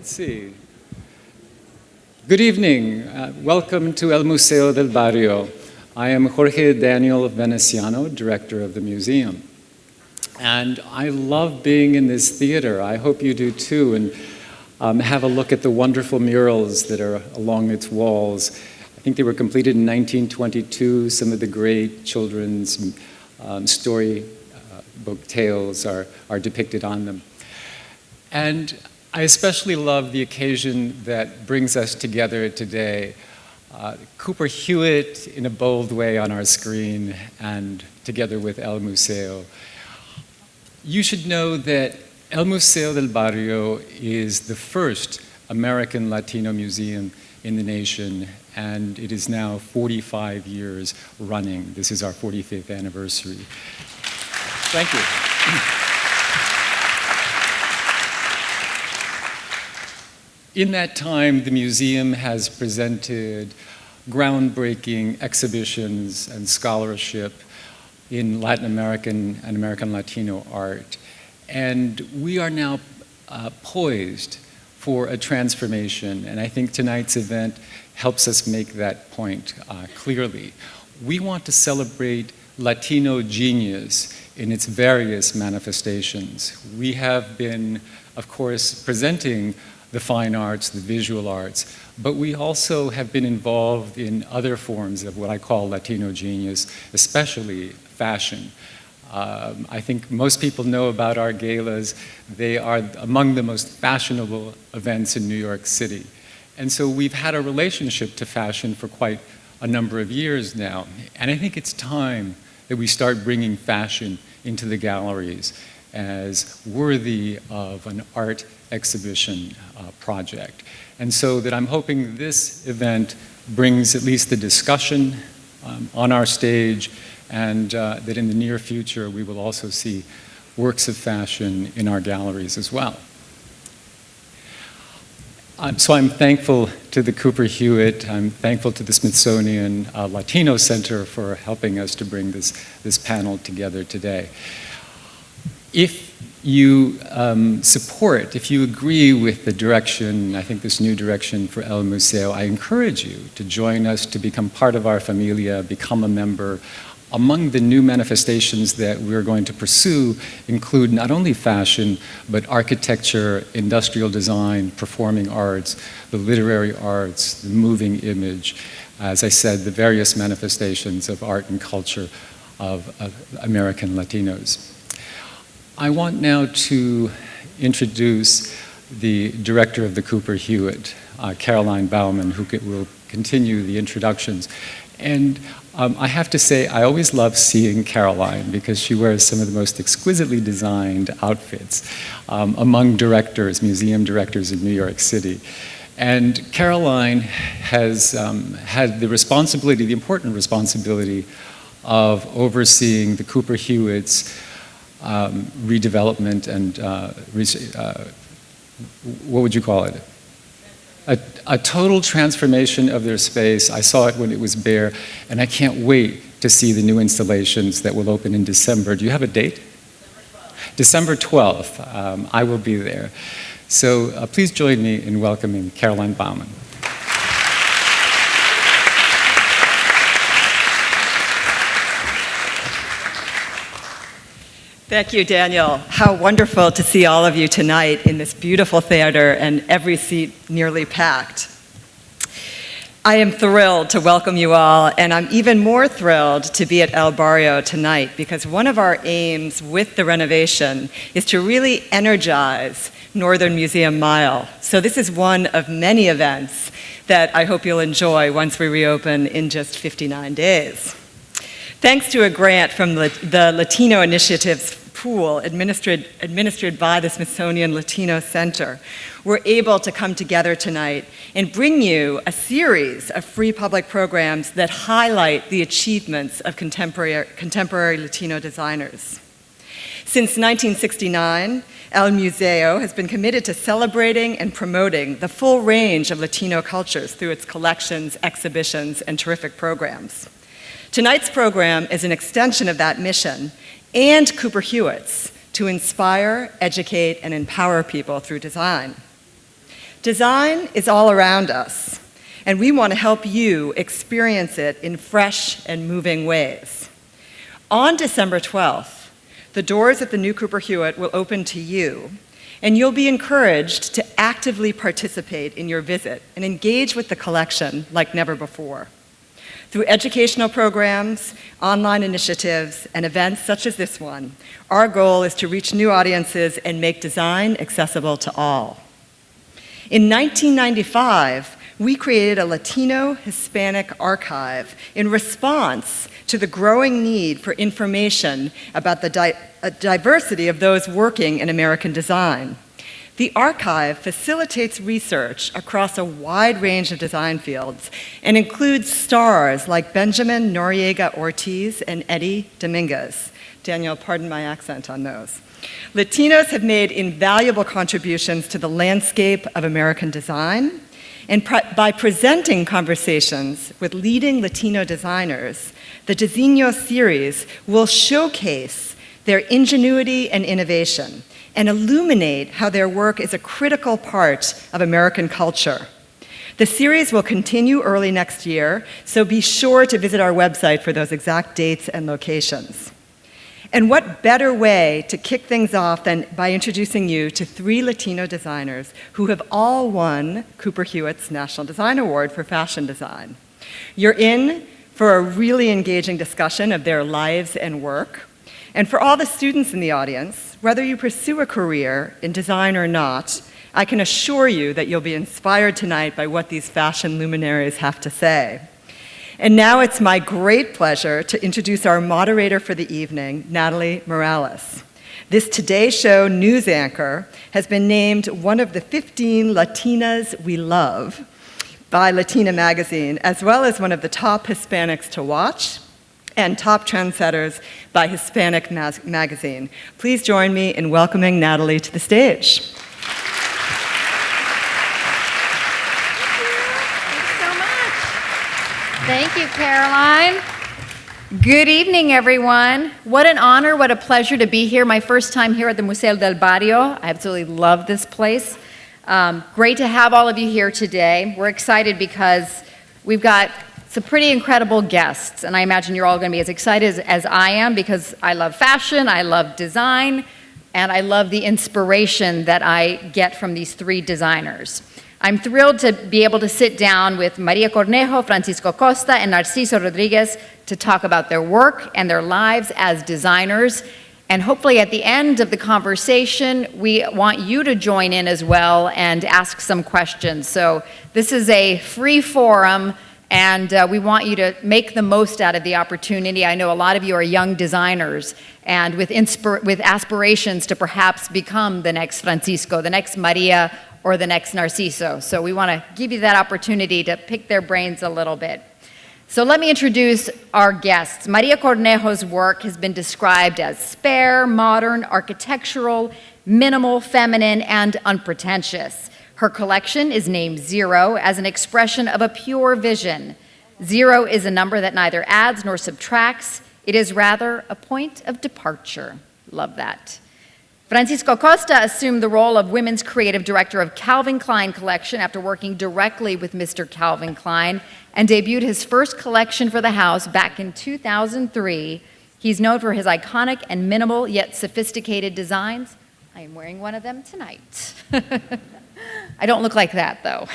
Let's see. Good evening. Welcome to El Museo del Barrio. I am Jorge Daniel Veneciano, director of the museum. And I love being in this theater. I hope you do too. And have a look at the wonderful murals that are along its walls. I think they were completed in 1922. Some of the great children's story book tales are depicted on them. And I especially love the occasion that brings us together today. Cooper Hewitt in a bold way on our screen, and together with El Museo. You should know that El Museo del Barrio is the first American Latino museum in the nation, and it is now 45 years running. This is our 45th anniversary. Thank you. In that time, the museum has presented groundbreaking exhibitions and scholarship in Latin American and American Latino art. And we are now poised for a transformation, and I think tonight's event helps us make that point clearly. We want to celebrate Latino genius in its various manifestations. We have been, of course, presenting the fine arts, the visual arts, but we also have been involved in other forms of what I call Latino genius, especially fashion. I think most people know about our galas. They are among the most fashionable events in New York City. And so we've had a relationship to fashion for quite a number of years now. And I think it's time that we start bringing fashion into the galleries as worthy of an art exhibition project. And so that I'm hoping this event brings at least the discussion on our stage, and that in the near future we will also see works of fashion in our galleries as well. So I'm thankful to the Cooper Hewitt, I'm thankful to the Smithsonian Latino Center for helping us to bring this panel together today. If you support, if you agree with the direction, I think this new direction for El Museo, I encourage you to join us, to become part of our familia, become a member. Among the new manifestations that we're going to pursue include not only fashion, but architecture, industrial design, performing arts, the literary arts, the moving image, as I said, the various manifestations of art and culture of American Latinos. I want now to introduce the director of the Cooper Hewitt, Caroline Bauman, who will continue the introductions. And I have to say, I always love seeing Caroline because she wears some of the most exquisitely designed outfits among directors, museum directors in New York City. And Caroline has had the responsibility, the important responsibility of overseeing the Cooper Hewitt's redevelopment and, what would you call it? A total transformation of their space. I saw it when it was bare, and I can't wait to see the new installations that will open in December. Do you have a date? December 12th. I will be there. So please join me in welcoming Caroline Bauman. Thank you, Daniel. How wonderful to see all of you tonight in this beautiful theater and every seat nearly packed. I am thrilled to welcome you all, and I'm even more thrilled to be at El Barrio tonight because one of our aims with the renovation is to really energize Northern Museum Mile. So this is one of many events that I hope you'll enjoy once we reopen in just 59 days. Thanks to a grant from the Latino Initiatives Pool, administered by the Smithsonian Latino Center, we're able to come together tonight and bring you a series of free public programs that highlight the achievements of contemporary Latino designers. Since 1969, El Museo has been committed to celebrating and promoting the full range of Latino cultures through its collections, exhibitions, and terrific programs. Tonight's program is an extension of that mission and Cooper Hewitt's to inspire, educate, and empower people through design. Design is all around us, and we want to help you experience it in fresh and moving ways. On December 12th, the doors at the new Cooper Hewitt will open to you, and you'll be encouraged to actively participate in your visit and engage with the collection like never before. Through educational programs, online initiatives, and events such as this one, our goal is to reach new audiences and make design accessible to all. In 1995, we created a Latino Hispanic archive in response to the growing need for information about the diversity of those working in American design. The archive facilitates research across a wide range of design fields and includes stars like Benjamin Noriega Ortiz and Eddie Dominguez. Daniel, pardon my accent on those. Latinos have made invaluable contributions to the landscape of American design, and by presenting conversations with leading Latino designers, the Diseño series will showcase their ingenuity and innovation and illuminate how their work is a critical part of American culture. The series will continue early next year, so be sure to visit our website for those exact dates and locations. And what better way to kick things off than by introducing you to 3 Latino designers who have all won Cooper Hewitt's National Design Award for Fashion Design. You're in for a really engaging discussion of their lives and work. And for all the students in the audience, whether you pursue a career in design or not, I can assure you that you'll be inspired tonight by what these fashion luminaries have to say. And now it's my great pleasure to introduce our moderator for the evening, Natalie Morales. This Today Show news anchor has been named one of the 15 Latinas we love by Latina magazine, as well as one of the top Hispanics to watch and top trendsetters by Hispanic magazine. Please join me in welcoming Natalie to the stage. Thank you, Caroline. Good evening, everyone. What an honor, what a pleasure to be here. My first time here at the Museo del Barrio. I absolutely love this place. Great to have all of you here today. We're excited because we've got some pretty incredible guests, and I imagine you're all going to be as excited as I am because I love fashion, I love design, and I love the inspiration that I get from these 3 designers. I'm thrilled to be able to sit down with Maria Cornejo, Francisco Costa, and Narciso Rodriguez to talk about their work and their lives as designers. And hopefully at the end of the conversation, we want you to join in as well and ask some questions. So this is a free forum, and we want you to make the most out of the opportunity. I know a lot of you are young designers and with aspirations to perhaps become the next Francisco, the next Maria, or the next Narciso. So we want to give you that opportunity to pick their brains a little bit. So let me introduce our guests. Maria Cornejo's work has been described as spare, modern, architectural, minimal, feminine, and unpretentious. Her collection is named Zero as an expression of a pure vision. 0 is a number that neither adds nor subtracts. It is rather a point of departure. Love that. Francisco Costa assumed the role of women's creative director of Calvin Klein Collection after working directly with Mr. Calvin Klein and debuted his first collection for the house back in 2003. He's known for his iconic and minimal yet sophisticated designs. I am wearing one of them tonight. I don't look like that, though.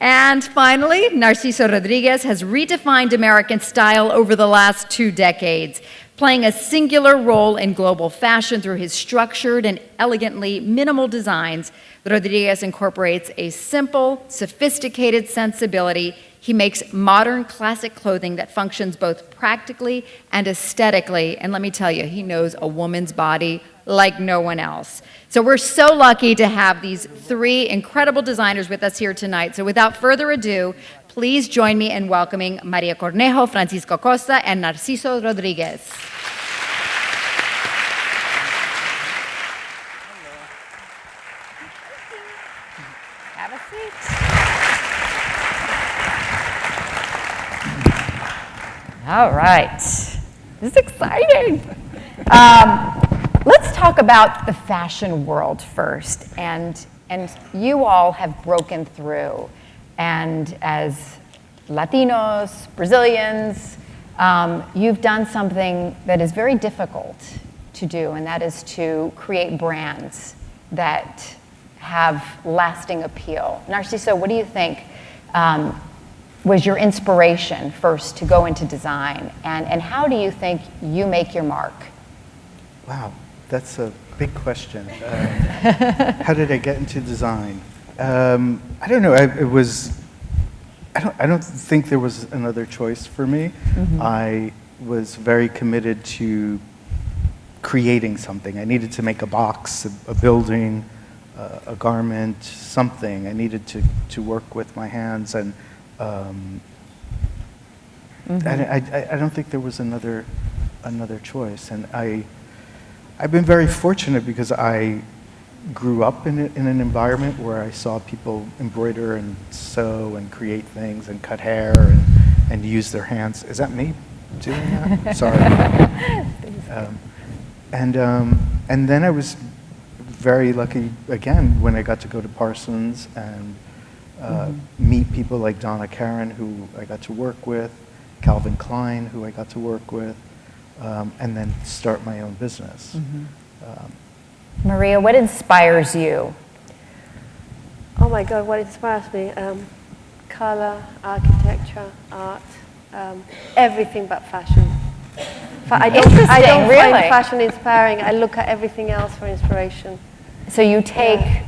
And finally, Narciso Rodriguez has redefined American style over the last 2 decades, playing a singular role in global fashion through his structured and elegantly minimal designs. Rodriguez incorporates a simple, sophisticated sensibility. He makes modern classic clothing that functions both practically and aesthetically. And let me tell you, he knows a woman's body like no one else. So we're so lucky to have these 3 incredible designers with us here tonight. So without further ado, please join me in welcoming Maria Cornejo, Francisco Costa, and Narciso Rodriguez. Have a seat. All right. This is exciting. Let's talk about the fashion world first. And And you all have broken through. And as Latinos, Brazilians, you've done something that is very difficult to do, and that is to create brands that have lasting appeal. Narciso, what do you think was your inspiration first to go into design? And how do you think you make your mark? Wow, that's a big question. How did I get into design? I don't know. I don't think there was another choice for me. Mm-hmm. I was very committed to creating something. I needed to make a box, a building, a garment, something. I needed to work with my hands, and I don't think there was another choice. And I've been very fortunate because I grew up in an environment where I saw people embroider and sew and create things and cut hair and use their hands. Is that me doing that? Sorry. And then I was very lucky again when I got to go to Parsons and meet people like Donna Karen, who I got to work with, Calvin Klein, who I got to work with, and then start my own business. Maria, what inspires you? Oh my God, what inspires me? Color, architecture, art, everything but fashion. I don't really? find fashion inspiring. I look at everything else for inspiration. So you take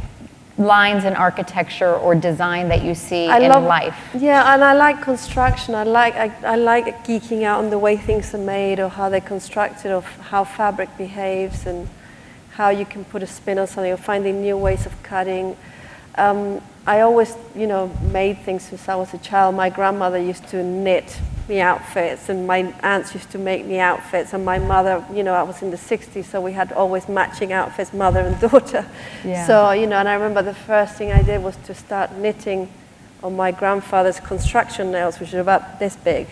lines in architecture or design that you see in life. Yeah, and I like construction. I like geeking out on the way things are made, or how they're constructed, or how fabric behaves, and how you can put a spin on something, or finding new ways of cutting. I always, made things since I was a child. My grandmother used to knit me outfits, and my aunts used to make me outfits, and my mother, I was in the 60s, so we had always matching outfits, mother and daughter. Yeah. So, and I remember the first thing I did was to start knitting on my grandfather's construction nails, which are about this big.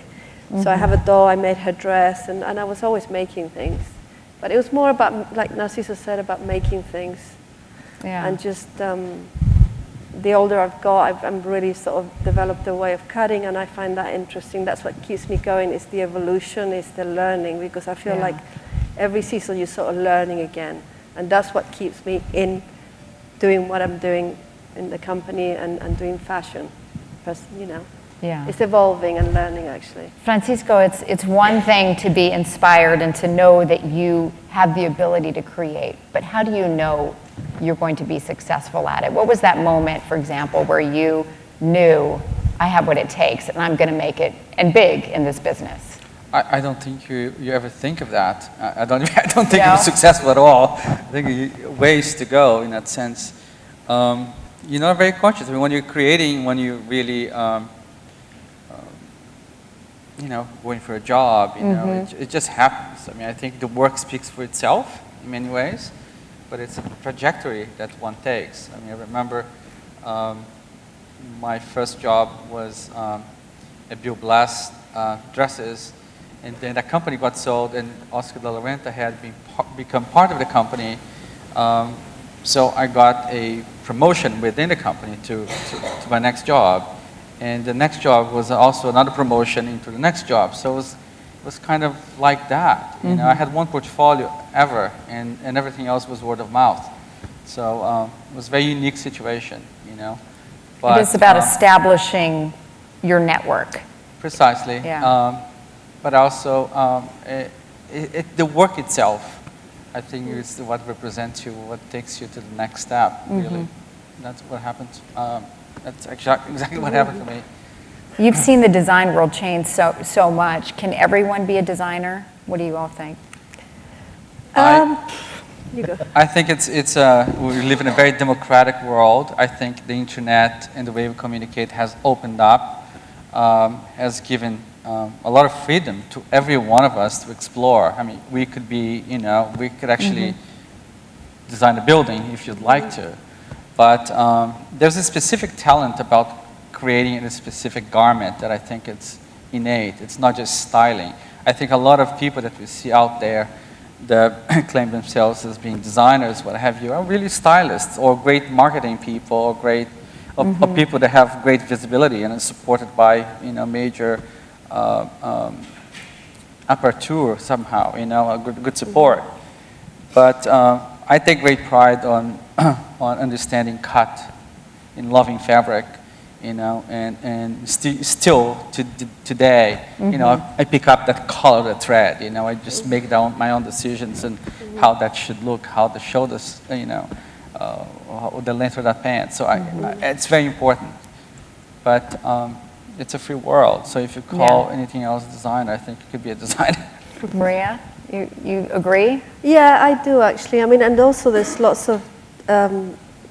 So I have a doll, I made her dress, and I was always making things. But it was more about, like Narciso said, about making things. Yeah. And just the older I've got, I'm really sort of developed a way of cutting, and I find that interesting. That's what keeps me going, is the evolution, is the learning, because I feel like every season you're sort of learning again. And that's what keeps me in doing what I'm doing in the company and doing fashion. Because, it's evolving and learning, actually. Francisco, it's one thing to be inspired and to know that you have the ability to create, but how do you know you're going to be successful at it? What was that moment, for example, where you knew, I have what it takes and I'm going to make it, and big, in this business? I don't think you ever think of that. I don't think you're successful at all. I think ways to go in that sense. You're not very conscious. I mean, when you're creating, when you really going for a job, it just happens. I mean, I think the work speaks for itself in many ways, but it's a trajectory that one takes. I mean, I remember my first job was at Bill Blass dresses, and then that company got sold, and Oscar de la Renta had become part of the company. So I got a promotion within the company to my next job. And the next job was also another promotion into the next job. So it was kind of like that. I had one portfolio ever, and everything else was word of mouth. So it was a very unique situation, But, it is about establishing your network. Precisely. Yeah. But also the work itself, I think, is what represents you, what takes you to the next step, really. That's what happens. That's exactly what happened to me. You've seen the design world change so much. Can everyone be a designer? What do you all think? You go. I think we live in a very democratic world. I think the internet and the way we communicate has opened up, has given a lot of freedom to every one of us to explore. I mean, we could be, we could actually design a building if you'd like to. But there's a specific talent about creating a specific garment that I think it's innate. It's not just styling. I think a lot of people that we see out there, that claim themselves as being designers, what have you, are really stylists or great marketing people or great or people that have great visibility and are supported by major aperture somehow, a good support. But I take great pride on on understanding cut, in loving fabric, and still today, I pick up that color, the thread, I just make my own decisions and how that should look, how to show this, the length of that pant. So it's very important. But it's a free world, so if you call anything else design, I think it could be a designer. Maria, you agree? Yeah, I do actually. I mean, and also there's lots of,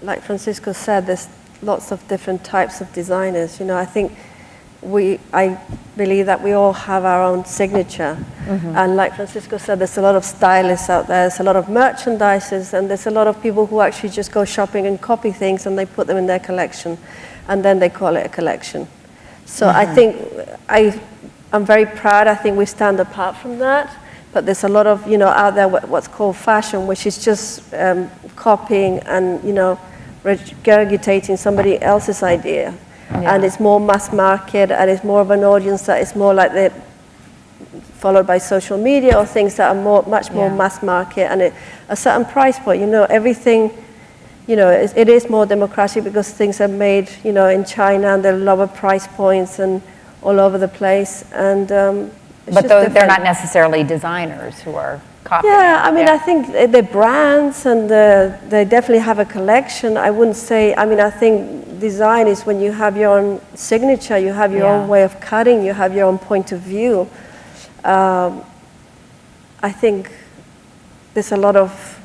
like Francisco said, there's lots of different types of designers. I think I believe that we all have our own signature. And like Francisco said, there's a lot of stylists out there, there's a lot of merchandisers, and there's a lot of people who actually just go shopping and copy things and they put them in their collection, and then they call it a collection. So I think I'm very proud. I think we stand apart from that. But there's a lot of, out there what's called fashion, which is just copying and, regurgitating somebody else's idea. Yeah. And it's more mass market, and it's more of an audience that is more like they're followed by social media or things that are much more mass market and a certain price point. Everything, it is more democratic because things are made, in China, and they're lower price points and all over the place. And but they're not necessarily designers who are copying. Yeah, I mean, I think they're brands, and they definitely have a collection. I wouldn't say, I think design is when you have your own signature, you have your own way of cutting, you have your own point of view. I think there's a lot of,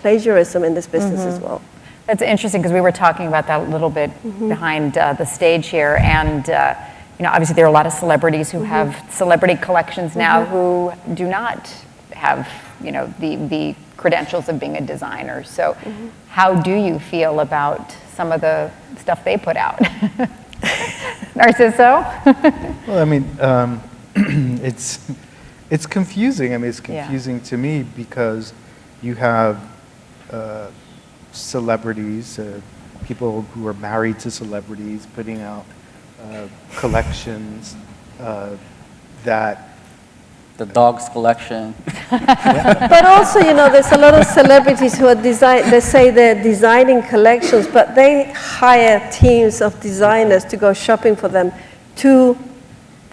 plagiarism in this business as well. That's interesting, because we were talking about that a little bit behind the stage here, and obviously there are a lot of celebrities who have celebrity collections now who do not have, the credentials of being a designer. So how do you feel about some of the stuff they put out? Narciso? Well, I mean, it's confusing. I mean, it's confusing to me because you have celebrities, people who are married to celebrities putting out collections that... The dog's collection. But also, there's a lot of celebrities who are they say they're designing collections, but they hire teams of designers to go shopping for them to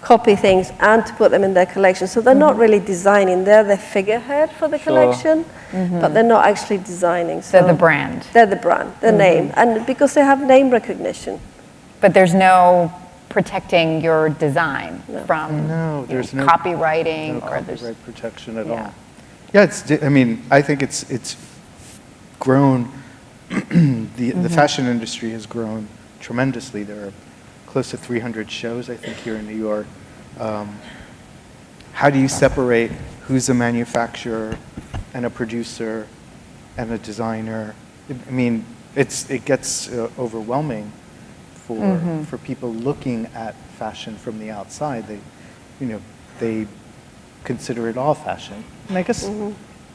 copy things and to put them in their collection. So they're not really designing. They're the figurehead for the collection, but they're not actually designing. So they're the brand. They're the brand, the name. And because they have name recognition. But there's no protecting your design from there's no copywriting no or copyright protection at all. Yeah, I think it's grown. The fashion industry has grown tremendously. There are close to 300 shows, I think, here in New York. How do you separate who's a manufacturer and a producer and a designer? I mean, it gets overwhelming for people looking at fashion from the outside. They consider it all fashion, and I guess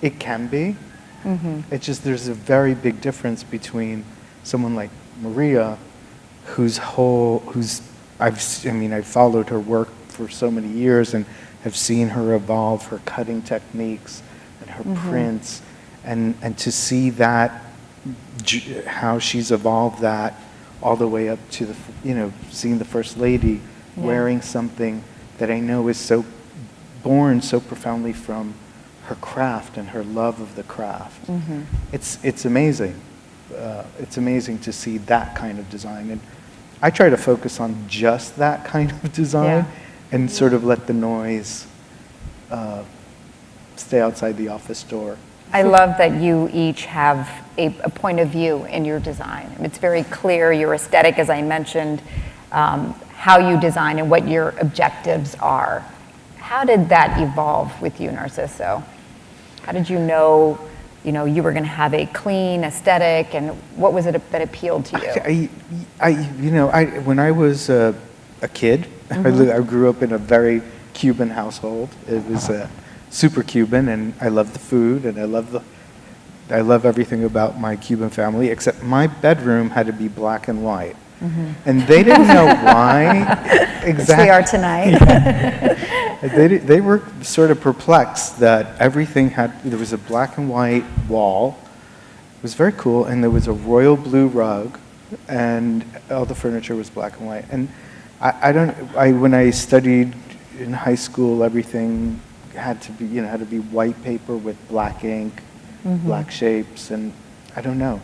it can be. It's just there's a very big difference between someone like Maria, I've followed her work for so many years and have seen her evolve her cutting techniques and her prints, and to see that, how she's evolved that all the way up to seeing the First Lady wearing something that I know is so born so profoundly from her craft and her love of the craft. It's amazing. It's amazing to see that kind of design. And I try to focus on just that kind of design and sort of let the noise stay outside the office door. I love that you each have a point of view in your design. It's very clear, your aesthetic, as I mentioned, how you design and what your objectives are. How did that evolve with you, Narciso? How did you know you were going to have a clean aesthetic, and what was it that appealed to you? When I was a kid, I grew up in a very Cuban household. It was super Cuban, and I love the food, and I love everything about my Cuban family, except my bedroom had to be black and white. And they didn't know why exactly. We are tonight. They were sort of perplexed that everything there was a black and white wall. It was very cool, and there was a royal blue rug, and all the furniture was black and white. And when I studied in high school, everything had to be white paper with black ink, black shapes, and I don't know.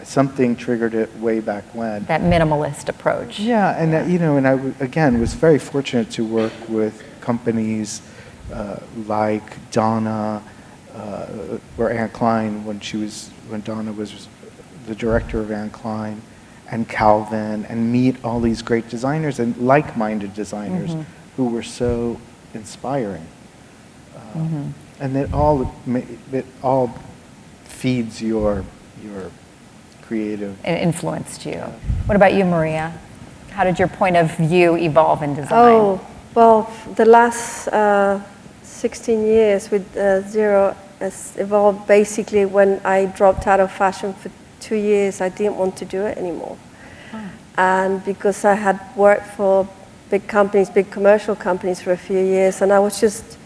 Something triggered it way back when. That minimalist approach. Yeah, and and I again was very fortunate to work with companies like Donna or Anne Klein when Donna was the director of Anne Klein, and Calvin, and meet all these great designers and like-minded designers who were so inspiring. And it all feeds your creative. It influenced you. What about you, Maria? How did your point of view evolve in design? Oh, well, the last 16 years with Zero has evolved basically when I dropped out of fashion for 2 years. I didn't want to do it anymore. And because I had worked for big companies, big commercial companies for a few years, and I was just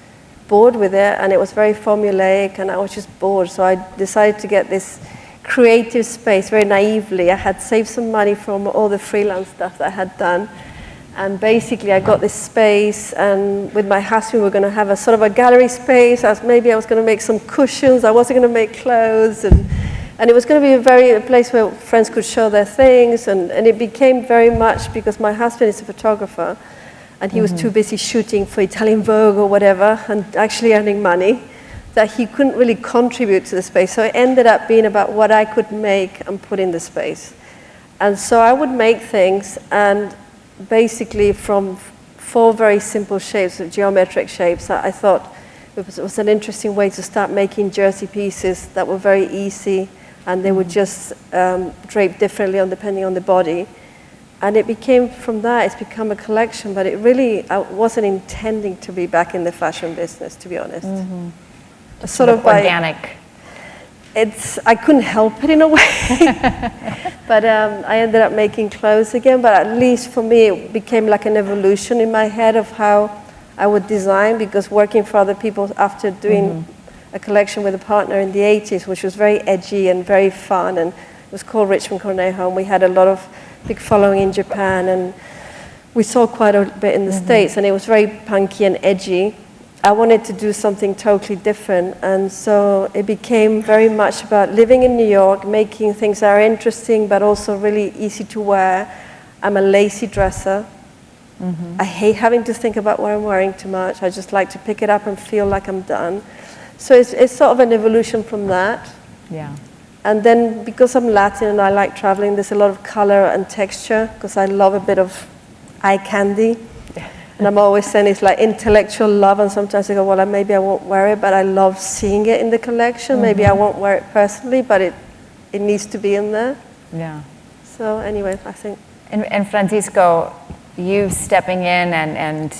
bored with it, and it was very formulaic, and I was just bored. So I decided to get this creative space very naively. I had saved some money from all the freelance stuff that I had done, and basically I got this space, and with my husband we were going to have a sort of a gallery space. Maybe I was going to make some cushions. I wasn't going to make clothes, and it was going to be a place where friends could show their things, and it became very much because my husband is a photographer, and he was too busy shooting for Italian Vogue or whatever and actually earning money, that he couldn't really contribute to the space. So it ended up being about what I could make and put in the space. And so I would make things, and basically from 4 very simple shapes, geometric shapes, I thought it was an interesting way to start making jersey pieces that were very easy, and they would just drape differently depending on the body. And it became, from that, it's become a collection, but it really, I wasn't intending to be back in the fashion business, to be honest. Sort of organic. I couldn't help it in a way. But I ended up making clothes again, but at least for me, it became like an evolution in my head of how I would design, because working for other people after doing a collection with a partner in the 80s, which was very edgy and very fun, and it was called Richmond Cornejo, and we had a lot of big following in Japan, and we saw quite a bit in the States, and it was very punky and edgy. I wanted to do something totally different, and so it became very much about living in New York, making things that are interesting but also really easy to wear. I'm a lazy dresser. I hate having to think about what I'm wearing too much. I just like to pick it up and feel like I'm done. So it's sort of an evolution from that. Yeah. And then because I'm Latin and I like traveling, there's a lot of color and texture, because I love a bit of eye candy. And I'm always saying it's like intellectual love, and sometimes I go, well, maybe I won't wear it, but I love seeing it in the collection. Maybe I won't wear it personally, but it needs to be in there. Yeah. So anyway, I think. And Francisco, you stepping in and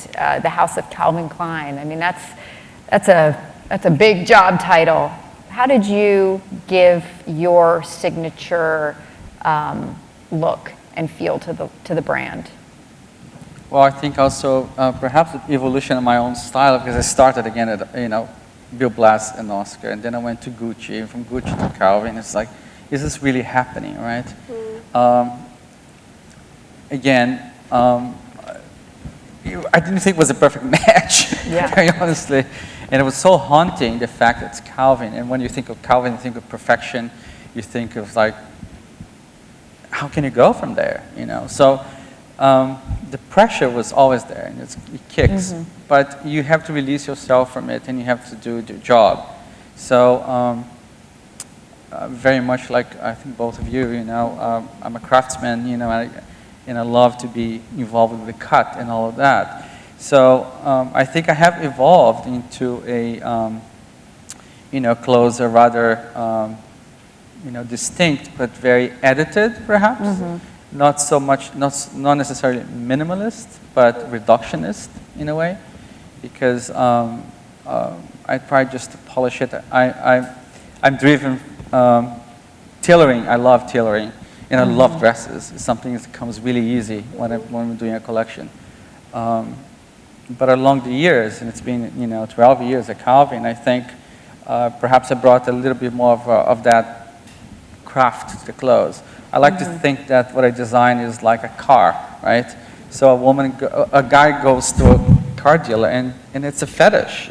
the House of Calvin Klein, I mean, that's a big job title. How did you give your signature look and feel to the brand? Well, I think also perhaps the evolution of my own style, because I started again at Bill Blass and Oscar, and then I went to Gucci, and from Gucci to Calvin. It's like, is this really happening, right? Again, I didn't think it was a perfect match, very honestly. And it was so haunting, the fact that it's Calvin. And when you think of Calvin, you think of perfection. You think of like, how can you go from there? So the pressure was always there, and it kicks. But you have to release yourself from it, and you have to do your job. So very much like I think both of you, I'm a craftsman, and I love to be involved with the cut and all of that. So I think I have evolved into a, clothes are rather, distinct but very edited, perhaps. Not so much, not necessarily minimalist, but reductionist in a way, because I I try just to polish it. I'm driven, tailoring, I love tailoring, and I love dresses. It's something that comes really easy when I'm doing a collection. But along the years, and it's been 12 years at Calvin, I think perhaps I brought a little bit more of that craft to the clothes. I like to think that what I design is like a car, right? So a guy goes to a car dealer and it's a fetish,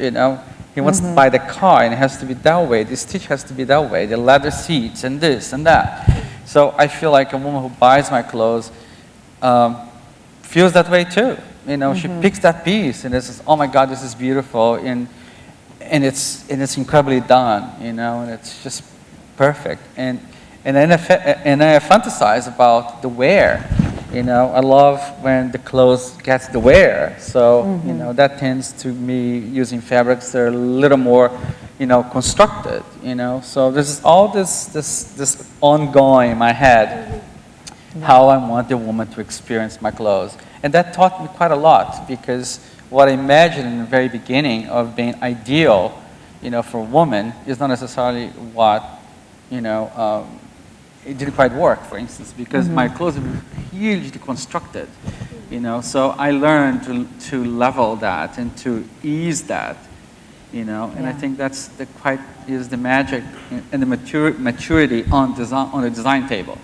He wants to buy the car and it has to be that way. The stitch has to be that way. The leather seats and this and that. So I feel like a woman who buys my clothes feels that way too. She picks that piece and says, "Oh my God, this is beautiful," and it's incredibly done, and it's just perfect. And I fantasize about the wear. I love when the clothes gets the wear. So that tends to me using fabrics that are a little more, constructed. So there's all this ongoing in my head, how I want the woman to experience my clothes, and that taught me quite a lot, because what I imagined in the very beginning of being ideal, for a woman is not necessarily what, it didn't quite work, for instance, because my clothes were hugely constructed, So I learned to level that and to ease that, and I think that's is the magic and the maturity on the design table,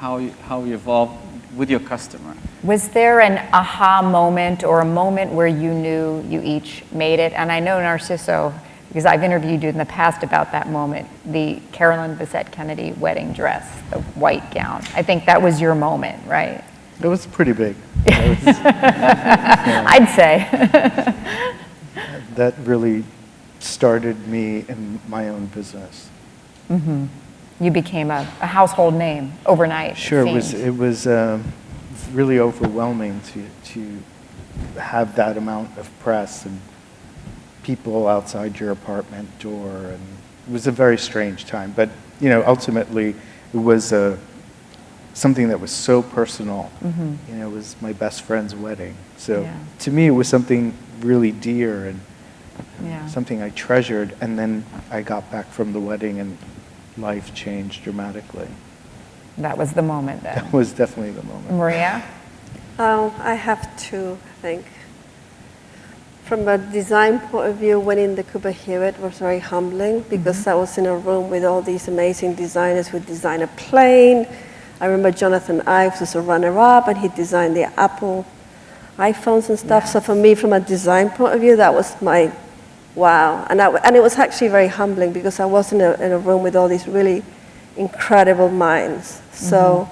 how you evolve with your customer. Was there an aha moment or a moment where you knew you each made it? And I know Narciso, because I've interviewed you in the past about that moment, the Carolyn Bessette Kennedy wedding dress, the white gown. I think that was your moment, right? It was pretty big. I'd say. That really started me in my own business. You became a household name overnight. Sure, it was really overwhelming to have that amount of press and people outside your apartment door, and it was a very strange time. But ultimately, it was something that was so personal. It was my best friend's wedding, so to me, it was something really dear and something I treasured. And then I got back from the wedding, and life changed dramatically. That was the moment then. That was definitely the moment. Maria? I have to think. From a design point of view, winning the Cooper Hewitt was very humbling, because I was in a room with all these amazing designers who designed a plane. I remember Jonathan Ives was a runner-up, and he designed the Apple iPhones and stuff. So for me, from a design point of view, that was my wow. And it was actually very humbling, because I was in a room with all these really incredible minds. So,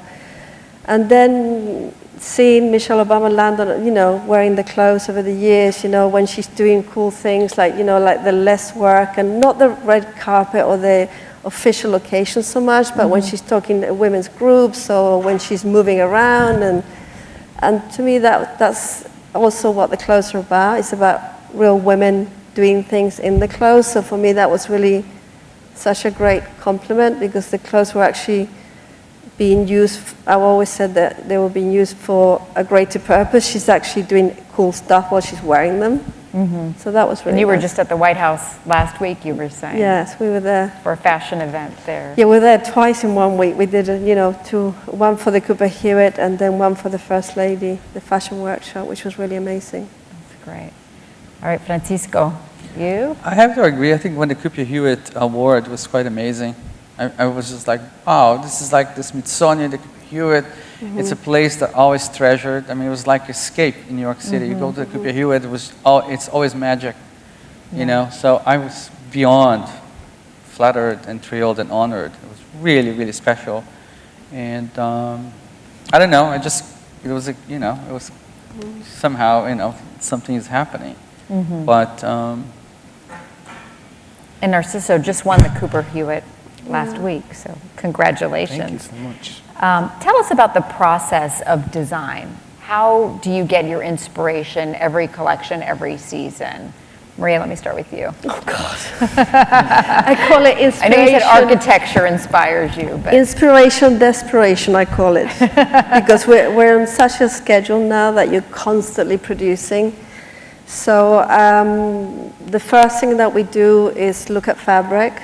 and then seeing Michelle Obama land on, wearing the clothes over the years, when she's doing cool things like, like the less work, and not the red carpet or the official occasions so much, but when she's talking to women's groups, or when she's moving around, and to me that's also what the clothes are about. It's about real women doing things in the clothes. So for me, that was really such a great compliment, because the clothes were actually being used. I've always said that they were being used for a greater purpose. She's actually doing cool stuff while she's wearing them. So that was really And you were nice. just at the White House last week, you were saying. Yes, we were there. For a fashion event there. Yeah, we were there twice in 1 week. We did, one for the Cooper Hewitt and then one for the First Lady, the fashion workshop, which was really amazing. That's great. All right, Francisco, you? I have to agree. I think when the Cooper Hewitt Award was quite amazing. I was just like, wow, this is like the Smithsonian, the Cooper Hewitt. It's a place that I always treasured. I mean, it was like escape in New York City. You go to the Cooper Hewitt, it's always magic, So I was beyond flattered and thrilled and honored. It was really, really special. And I don't know, it was somehow, something is happening. But And Narciso just won the Cooper Hewitt last week, so congratulations. Thank you so much. Tell us about the process of design. How do you get your inspiration every collection, every season? Maria, let me start with you. Oh, God. I call it inspiration. I know you said architecture inspires you, but... Inspiration, desperation, I call it. Because we're on such a schedule now that you're constantly producing. So the first thing that we do is look at fabric.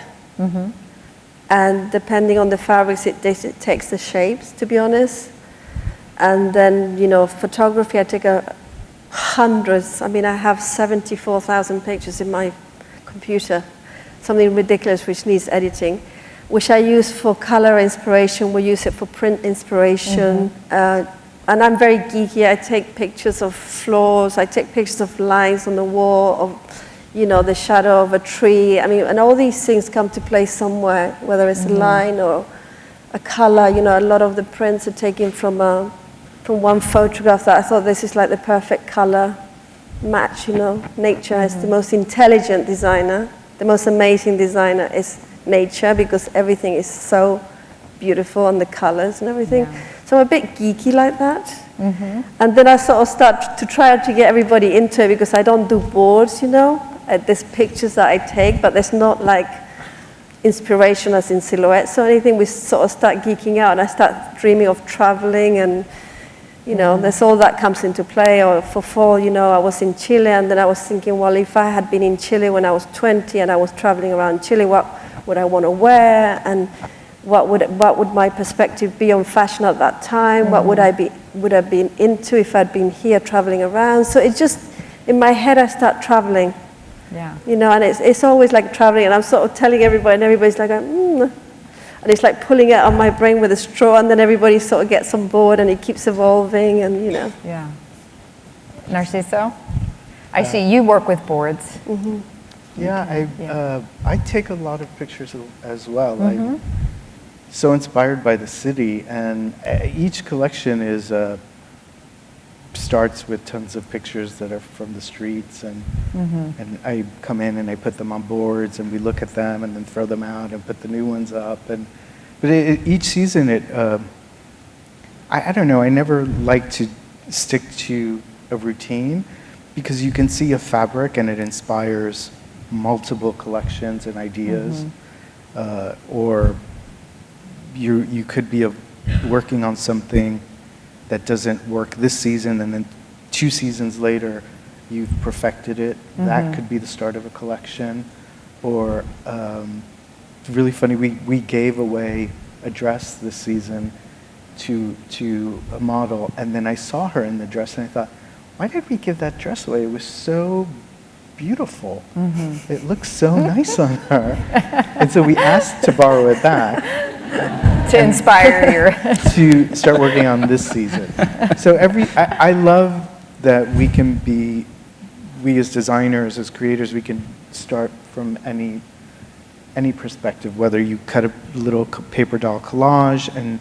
And depending on the fabrics, it takes the shapes, to be honest. And then, you know, photography, I take hundreds. I mean, I have 74,000 pictures in my computer, something ridiculous which needs editing, which I use for color inspiration. We use it for print inspiration. And I'm very geeky. I take pictures of floors. I take pictures of lines on the wall, of, you know, the shadow of a tree. I mean, and all these things come to play somewhere, whether it's a line or a color. You know, a lot of the prints are taken from one photograph that I thought this is like the perfect color match, you know. Nature is the most intelligent designer. The most amazing designer is nature, because everything is so beautiful, and the colors and everything. So I'm a bit geeky like that. And then I sort of start to try to get everybody into it, because I don't do boards, you know. There's pictures that I take, but there's not like inspiration as in silhouettes or anything. We sort of start geeking out, and I start dreaming of traveling, and you know, there's all that comes into play. Or for fall, you know, I was in Chile, and then I was thinking, well, if I had been in Chile when I was 20 and I was traveling around Chile, what would I want to wear, and what would my perspective be on fashion at that time? What would I have been into if I'd been here traveling around? So it just, in my head, I start traveling. You know, and it's always like traveling, and I'm sort of telling everybody, and everybody's like, and it's like pulling it on my brain with a straw, and then everybody sort of gets on board, and it keeps evolving, and you know. Narciso, I see you work with boards. I take a lot of pictures as well. I'm so inspired by the city, and each collection is starts with tons of pictures that are from the streets, and I come in and I put them on boards, and we look at them and then throw them out and put the new ones up. But each season, I don't know, I never like to stick to a routine, because you can see a fabric and it inspires multiple collections and ideas, or you could be working on something that doesn't work this season, and then 2 seasons later you've perfected it. That could be the start of a collection. Or it's really funny, we gave away a dress this season to a model, and then I saw her in the dress and I thought, why did we give that dress away? It was so beautiful. It looks so nice on her. And so we asked to borrow it back. To inspire your... to start working on this season. So I love that we as designers, as creators, we can start from any perspective, whether you cut a little paper doll collage and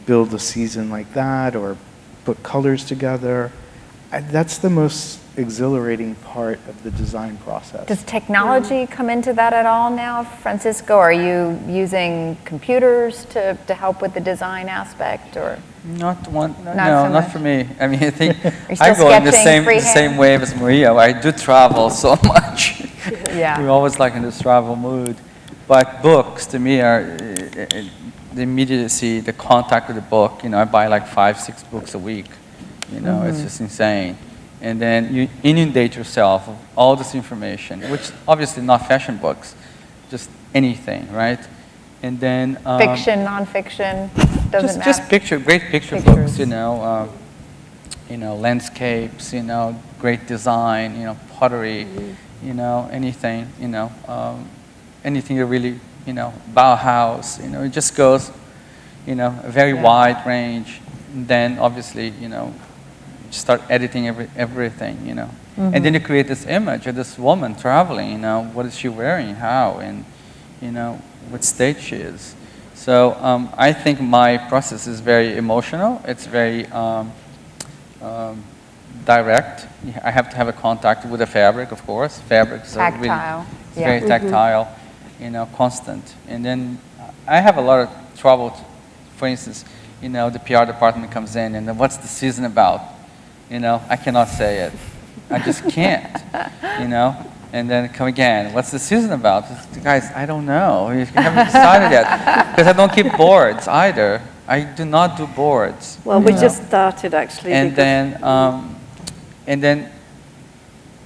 build a season like that, or put colors together. That's the most exhilarating part of the design process. Does technology come into that at all now, Francisco? Are you using computers to help with the design aspect, or? Not for me. I mean, I think I go in the same wave as Maria. I do travel so much. We're always like in this travel mood. But books, to me, are the immediacy, the contact with the book. You know, I buy like 5-6 books a week. You know, it's just insane. And then you inundate yourself of all this information, which obviously not fashion books, just anything, right? And then fiction, nonfiction, doesn't matter. Great picture books, you know, landscapes, you know, great design, you know, pottery, you know, anything, you know, anything you really, you know, Bauhaus, you know, it just goes, you know, a very wide range. And then obviously, you know, start editing everything, you know. And then you create this image of this woman traveling, you know, what is she wearing, how, and, you know, what state she is. So I think my process is very emotional. It's very direct. I have to have a contact with the fabric, of course. Fabrics are really very tactile, you know, constant. And then I have a lot of trouble, for instance, you know, the PR department comes in and what's the season about? You know, I cannot say it. I just can't, you know. And then come again, what's the season about? Guys, I don't know. You haven't decided yet. Because I don't keep boards either. I do not do boards. Well, we just started actually. And then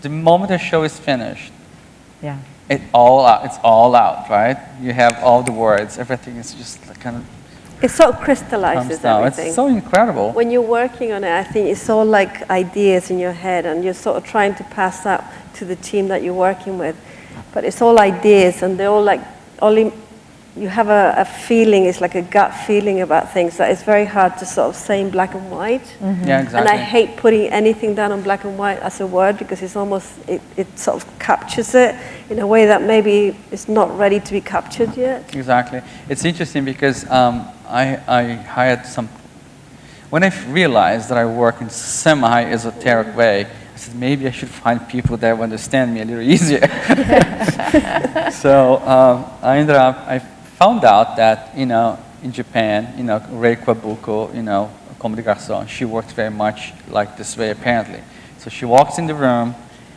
the moment the show is finished, Yeah. it's all out, right? You have all the words, everything is just like kind of It sort of comes crystallizes down. everything. It's so incredible. When you're working on it, I think it's all like ideas in your head, and you're sort of trying to pass that to the team that you're working with. But it's all ideas, and they're all like, only you have a feeling, it's like a gut feeling about things that it's very hard to sort of say in black and white. Yeah, exactly. And I hate putting anything down on black and white as a word, because it's almost, it sort of captures it in a way that maybe it's not ready to be captured yet. Exactly. It's interesting because I hired some, when I realized that I work in semi-esoteric way, I said maybe I should find people that will understand me a little easier. So I found out that, in Japan, Rei Kwabuko, Comme des Garçons, she works very much like this way apparently. So she walks in the room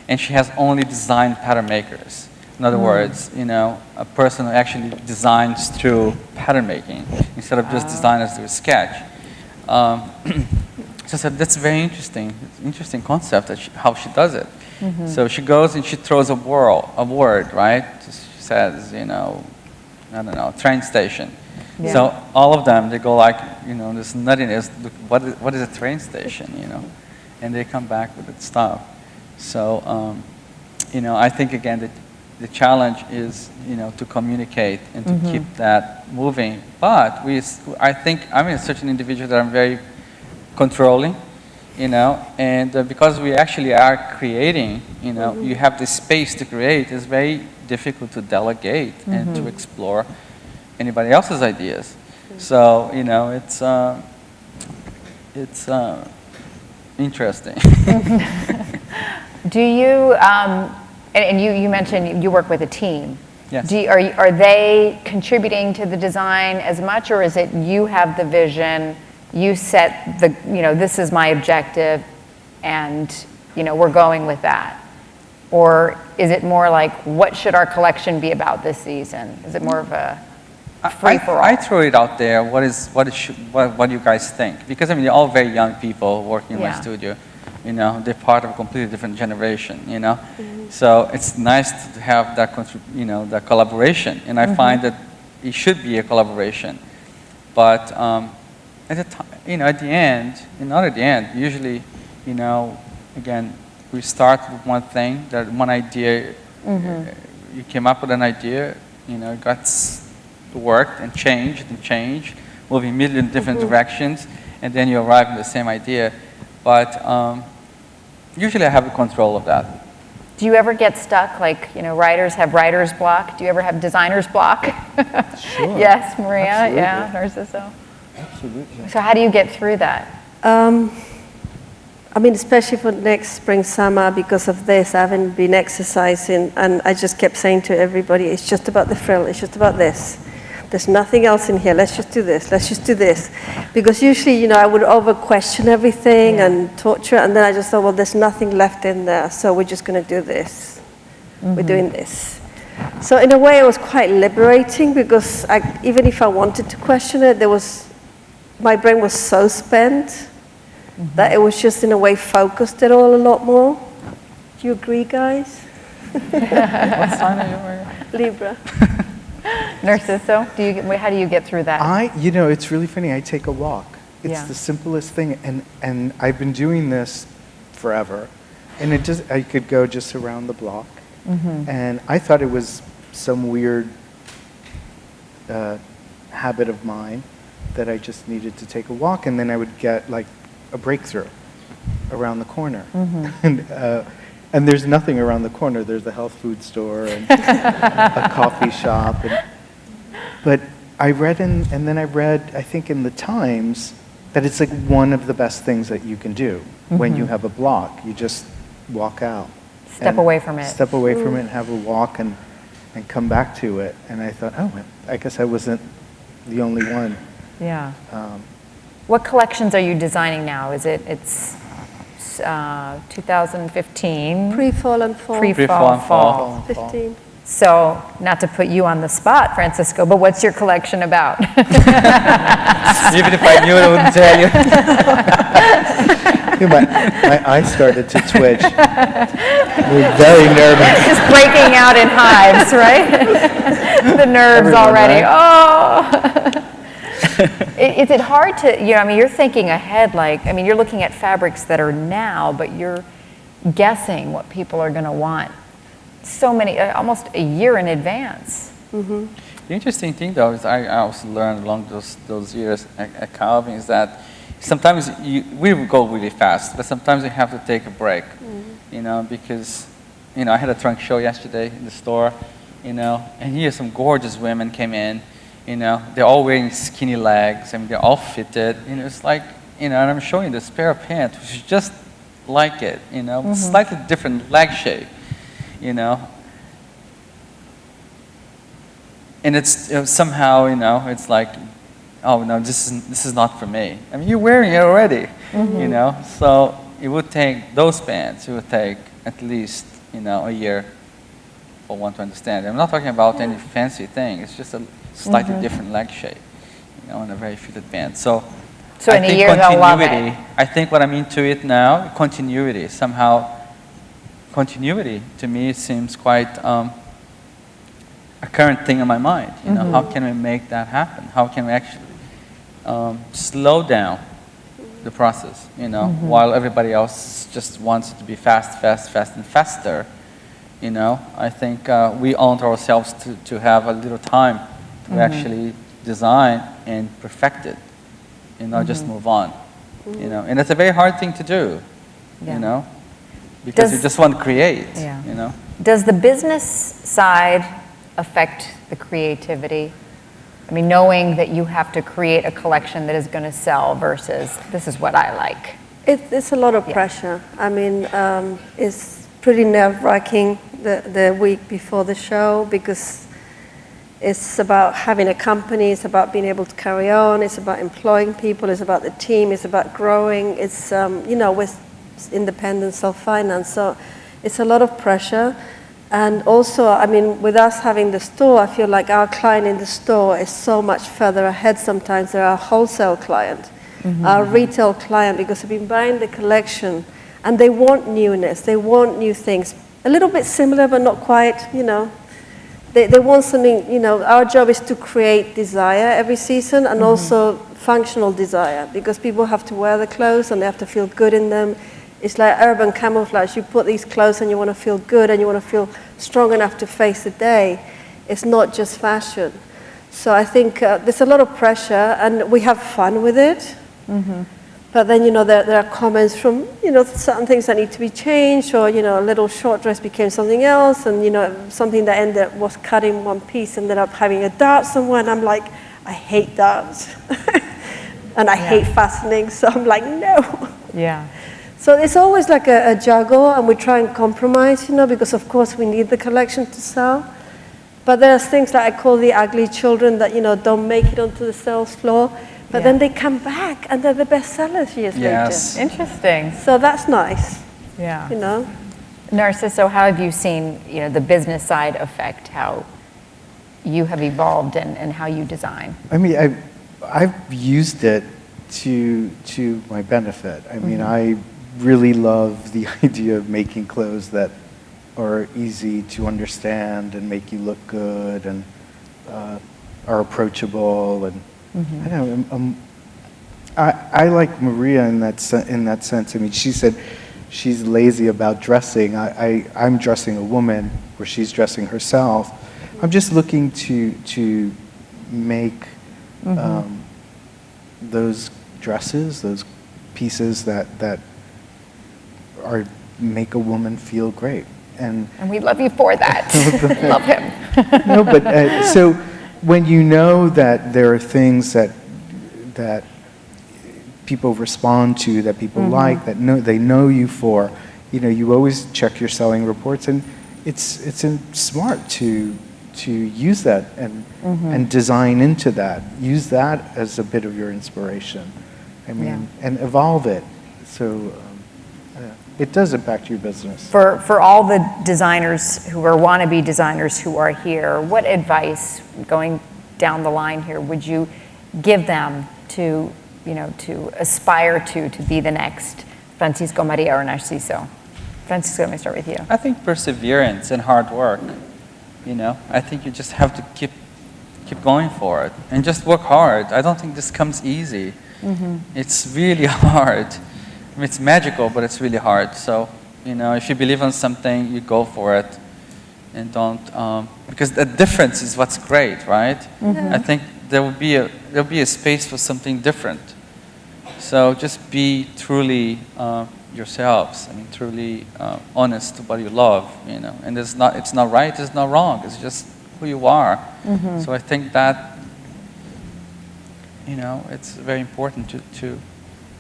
and she has only design pattern makers. In other words, a person who actually designs through pattern making instead of just designers through sketch. So I said, that's very interesting. It's an interesting concept that how she does it. So she goes and she throws a word, right? She says, I don't know, train station. Yeah. So all of them, they go like, this nuttiness, look, what is a train station, And they come back with that stuff. So, I think again that the challenge is, to communicate and to keep that moving. But I think I'm such an individual that I'm very controlling, and because we actually are creating, you have the space to create. It's very difficult to delegate and to explore anybody else's ideas. So, it's interesting. Do you, and you mentioned you work with a team. Yes. Are they contributing to the design as much, or is it you have the vision, you set the, this is my objective, and, we're going with that? Or is it more like, what should our collection be about this season? Is it more of a free-for-all? I throw it out there. What do you guys think? Because they're all very young people working in my studio. They're part of a completely different generation. So it's nice to have that that collaboration. And I find that it should be a collaboration. But at the end, usually, again, we start with one thing, that one idea. You came up with an idea, got worked and changed, moving a million different directions, and then you arrive at the same idea. But usually I have control of that. Do you ever get stuck, like, writers have writer's block? Do you ever have designer's block? Sure. Yes, Maria, Absolutely. yeah, Narciso. Absolutely. So how do you get through that? Especially for next spring, summer, because of this, I haven't been exercising, and I just kept saying to everybody, it's just about the frill, it's just about this. There's nothing else in here, let's just do this, let's just do this. Because usually, I would over-question everything and torture it, and then I just thought, well, there's nothing left in there, so we're just going to do this. We're doing this. So in a way, it was quite liberating, because even if I wanted to question it, my brain was so spent that it was just in a way focused it all a lot more. Do you agree, guys? What sign are you, Maria? Libra. Narciso, how do you get through that? It's really funny. I take a walk. It's Yeah. the simplest thing, and I've been doing this forever. And I could go just around the block, and I thought it was some weird habit of mine that I just needed to take a walk, and then I would get like a breakthrough around the corner. And there's nothing around the corner. There's a health food store and a coffee shop. But I read, and then I read, I think in the Times, that it's like one of the best things that you can do when you have a block. You just walk out. Step away from it. Step away from it and have a walk and come back to it. And I thought, I guess I wasn't the only one. Yeah. What collections are you designing now? It's 2015. Pre-fall and fall. Pre-fall, fall. 15. So, not to put you on the spot, Francisco, but what's your collection about? Even if I knew, I wouldn't tell you. My eyes started to twitch. We're very nervous. Just breaking out in hives, right? The nerves Everyone, already. right? Oh. Is it hard to, I mean, you're thinking ahead, like, I mean, you're looking at fabrics that are now, but you're guessing what people are going to want so many, almost a year in advance. Mm-hmm. The interesting thing, though, is I also learned along those years at Calvin is that sometimes we will go really fast, but sometimes you have to take a break, because, I had a trunk show yesterday in the store, and here some gorgeous women came in, they're all wearing skinny legs, I mean, they're all fitted, it's like, and I'm showing this pair of pants, which is just like it, slightly different leg shape, and it's somehow, it's like, oh no, this is not for me. I mean, you're wearing it already, so it would take those pants, it would take at least, a year for one to understand. I'm not talking about any fancy thing, it's just a slightly different leg shape, and a very fitted pant. So I in a think year they'll love it. I think what I'm into it now, continuity, somehow, continuity to me seems quite a current thing in my mind. How can we make that happen? How can we actually slow down the process, while everybody else just wants it to be fast, and faster. I think we owe ourselves to have a little time to actually design and perfect it, just move on, and it's a very hard thing to do, because you just want to create, Does the business side affect the creativity? I mean, knowing that you have to create a collection that is going to sell versus this is what I like. It's a lot of pressure. I mean, it's pretty nerve-wracking the week before the show because it's about having a company, it's about being able to carry on, it's about employing people, it's about the team, it's about growing, it's, with independent self-finance. So it's a lot of pressure. And also, I mean, with us having the store, I feel like our client in the store is so much further ahead sometimes than our wholesale client, our retail client, because they've been buying the collection and they want newness, they want new things. A little bit similar, but not quite, They want something, our job is to create desire every season and also functional desire because people have to wear the clothes and they have to feel good in them. It's like urban camouflage. You put these clothes and you want to feel good and you want to feel strong enough to face the day. It's not just fashion. So I think there's a lot of pressure and we have fun with it. But then, there are comments from, certain things that need to be changed or, a little short dress became something else and, something that was cut in one piece ended up having a dart somewhere and I'm like, I hate darts. And I hate fastening, so I'm like, no. Yeah. So it's always like a juggle, and we try and compromise, because of course we need the collection to sell. But there's things that I call the ugly children that, don't make it onto the sales floor, but then they come back and they're the best sellers years later. Interesting. So that's nice. Yeah. Narciso, how have you seen, the business side affect how you have evolved and how you design? I mean, I've used it to my benefit. I mean, I really love the idea of making clothes that are easy to understand and make you look good and are approachable. And I don't know, I like Maria in that sense. I mean, she said she's lazy about dressing. I'm dressing a woman where she's dressing herself. I'm just looking to make those dresses, those pieces that make a woman feel great. And we love you for that. Love him. No, but so when you know that there are things that people respond to, that people like, that they know you for, you always check your selling reports, and it's smart to use that and design into that. Use that as a bit of your inspiration. I mean, and evolve it. So it does impact your business. For all the designers who are wannabe designers who are here, what advice, going down the line here, would you give them to aspire to be the next Francisco, Maria, or Narciso? Francisco, let me start with you. I think perseverance and hard work. You know, I think you just have to keep going for it and just work hard. I don't think this comes easy. It's really hard. I mean, it's magical, but it's really hard. So, you know, if you believe on something, you go for it, and don't because the difference is what's great, right? I think there'll be a space for something different. So just be truly yourselves. I mean, truly honest to what you love, you know. And it's not right, it's not wrong. It's just who you are. So I think that, you know, it's very important to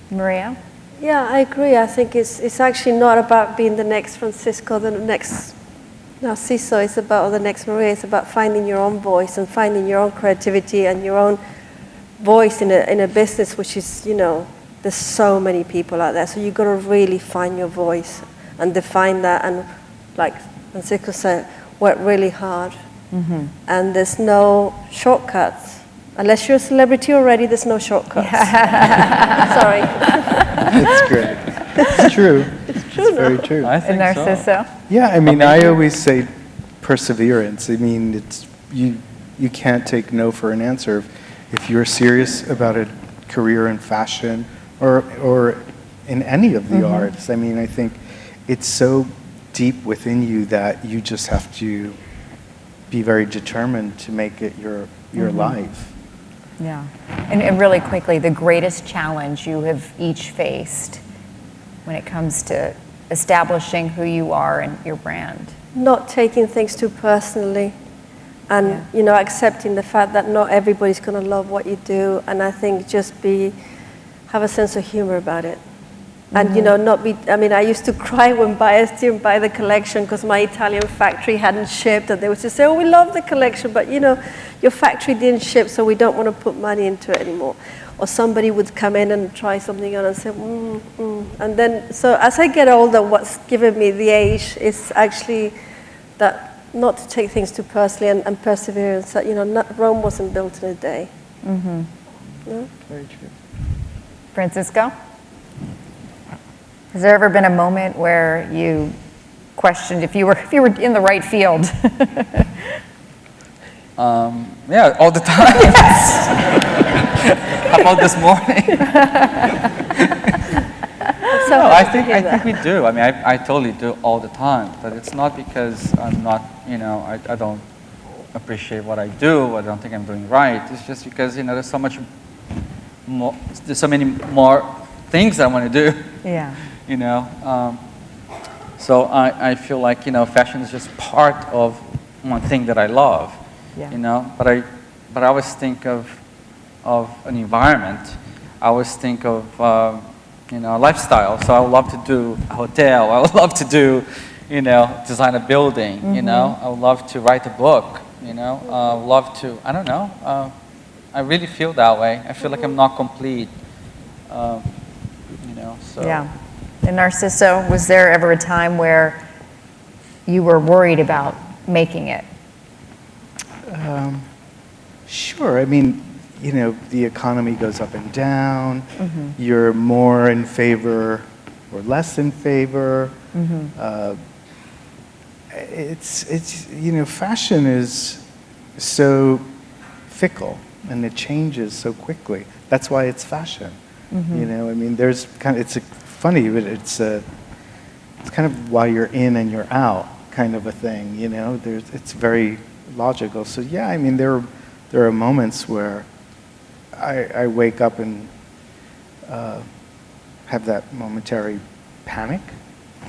Maria? Yeah, I agree. I think it's actually not about being the next Francisco, the next Narciso. It's about the next Maria. It's about finding your own voice and finding your own creativity and your own voice in a business, which is, you know, there's so many people out there. So you've got to really find your voice and define that. And like Francisco said, work really hard. And there's no shortcuts. Unless you're a celebrity already, there's no shortcuts. Sorry. That's great. It's true. It's very true. I think And Narciso? so. Yeah, I mean, I always say perseverance. I mean, it's you can't take no for an answer. If you're serious about a career in fashion or in any of the arts, I mean, I think it's so deep within you that you just have to be very determined to make it your life. Yeah. And really quickly, the greatest challenge you have each faced when it comes to establishing who you are and your brand? Not taking things too personally, and you know, accepting the fact that not everybody's going to love what you do, and I think just have a sense of humor about it. And you know, not be, I mean, I used to cry when buyers didn't buy the collection because my Italian factory hadn't shipped, and they would just say, oh, we love the collection, but you know, your factory didn't ship, so we don't want to put money into it anymore. Or somebody would come in and try something on and say, And then, so as I get older, what's given me the age is actually that not to take things too personally and perseverance, that, you know, Rome wasn't built in a day. No? Very true. Francisco? Has there ever been a moment where you questioned if you were in the right field? Yeah, all the time. How about this morning? No, I think we do. I mean, I totally do all the time. But it's not because I'm not, you know, I don't appreciate what I do. I don't think I'm doing right. It's just because, you know, there's so much more. There's so many more things I want to do. Yeah. You know, so I feel like, you know, fashion is just part of one thing that I love. Yeah. You know, but I always think of an environment. I always think of you know, lifestyle. So I would love to do a hotel. I would love to do, you know, design a building. You know, I would love to write a book. You know, I would love to. I don't know. I really feel that way. I feel like I'm not complete. You know, so. Yeah. And Narciso, was there ever a time where you were worried about making it? Sure. I mean, you know, the economy goes up and down. You're more in favor or less in favor. It's you know, fashion is so fickle and it changes so quickly. That's why it's fashion. You know, I mean, there's kind of, funny, but it's kind of why you're in and you're out kind of a thing. You know, it's very logical. So yeah, I mean, there are moments where I wake up and have that momentary panic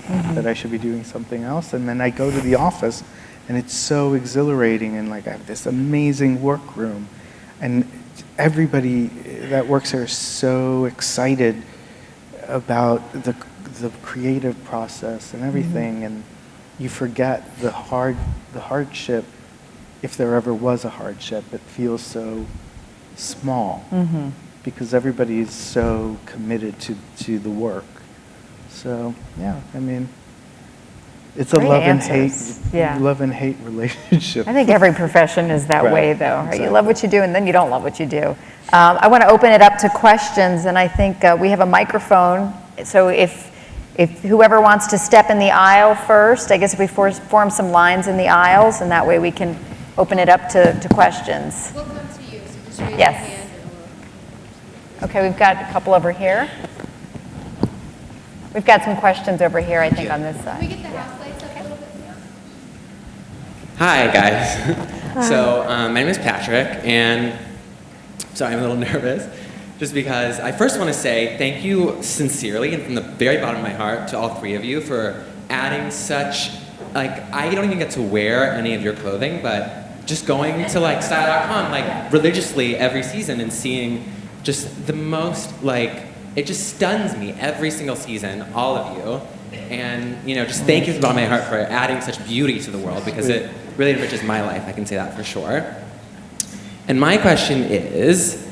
that I should be doing something else, and then I go to the office, and it's so exhilarating, and like I have this amazing workroom, and everybody that works there is so excited about the creative process and everything, and you forget the hardship. If there ever was a hardship, it feels so small because everybody is so committed to the work. So yeah, I mean, it's a Great love answers. and hate, love and hate relationship. I think every profession is that Right, way, though. Right? exactly. You love what you do, and then you don't love what you do. I want to open it up to questions, and I think we have a microphone. So if if whoever wants to step in the aisle first, I guess if we form some lines in the aisles, and that way we can open it up to questions. We'll come to you, so just raise your Yes. hand. Okay, we've got a couple over here. We've got some questions over here, I think, on this Can side. we get the house lights up a little bit? Hi, guys. So, my name is Patrick, and sorry, I'm a little nervous, just because I first want to say thank you sincerely and from the very bottom of my heart to all three of you for adding such, like, I don't even get to wear any of your clothing, but just going to, like, style.com, like, religiously every season and seeing just the most, like, it just stuns me every single season, all of you. And, you know, just thank you from the bottom of my heart for adding such beauty to the world, because it really enriches my life, I can say that for sure. And my question is,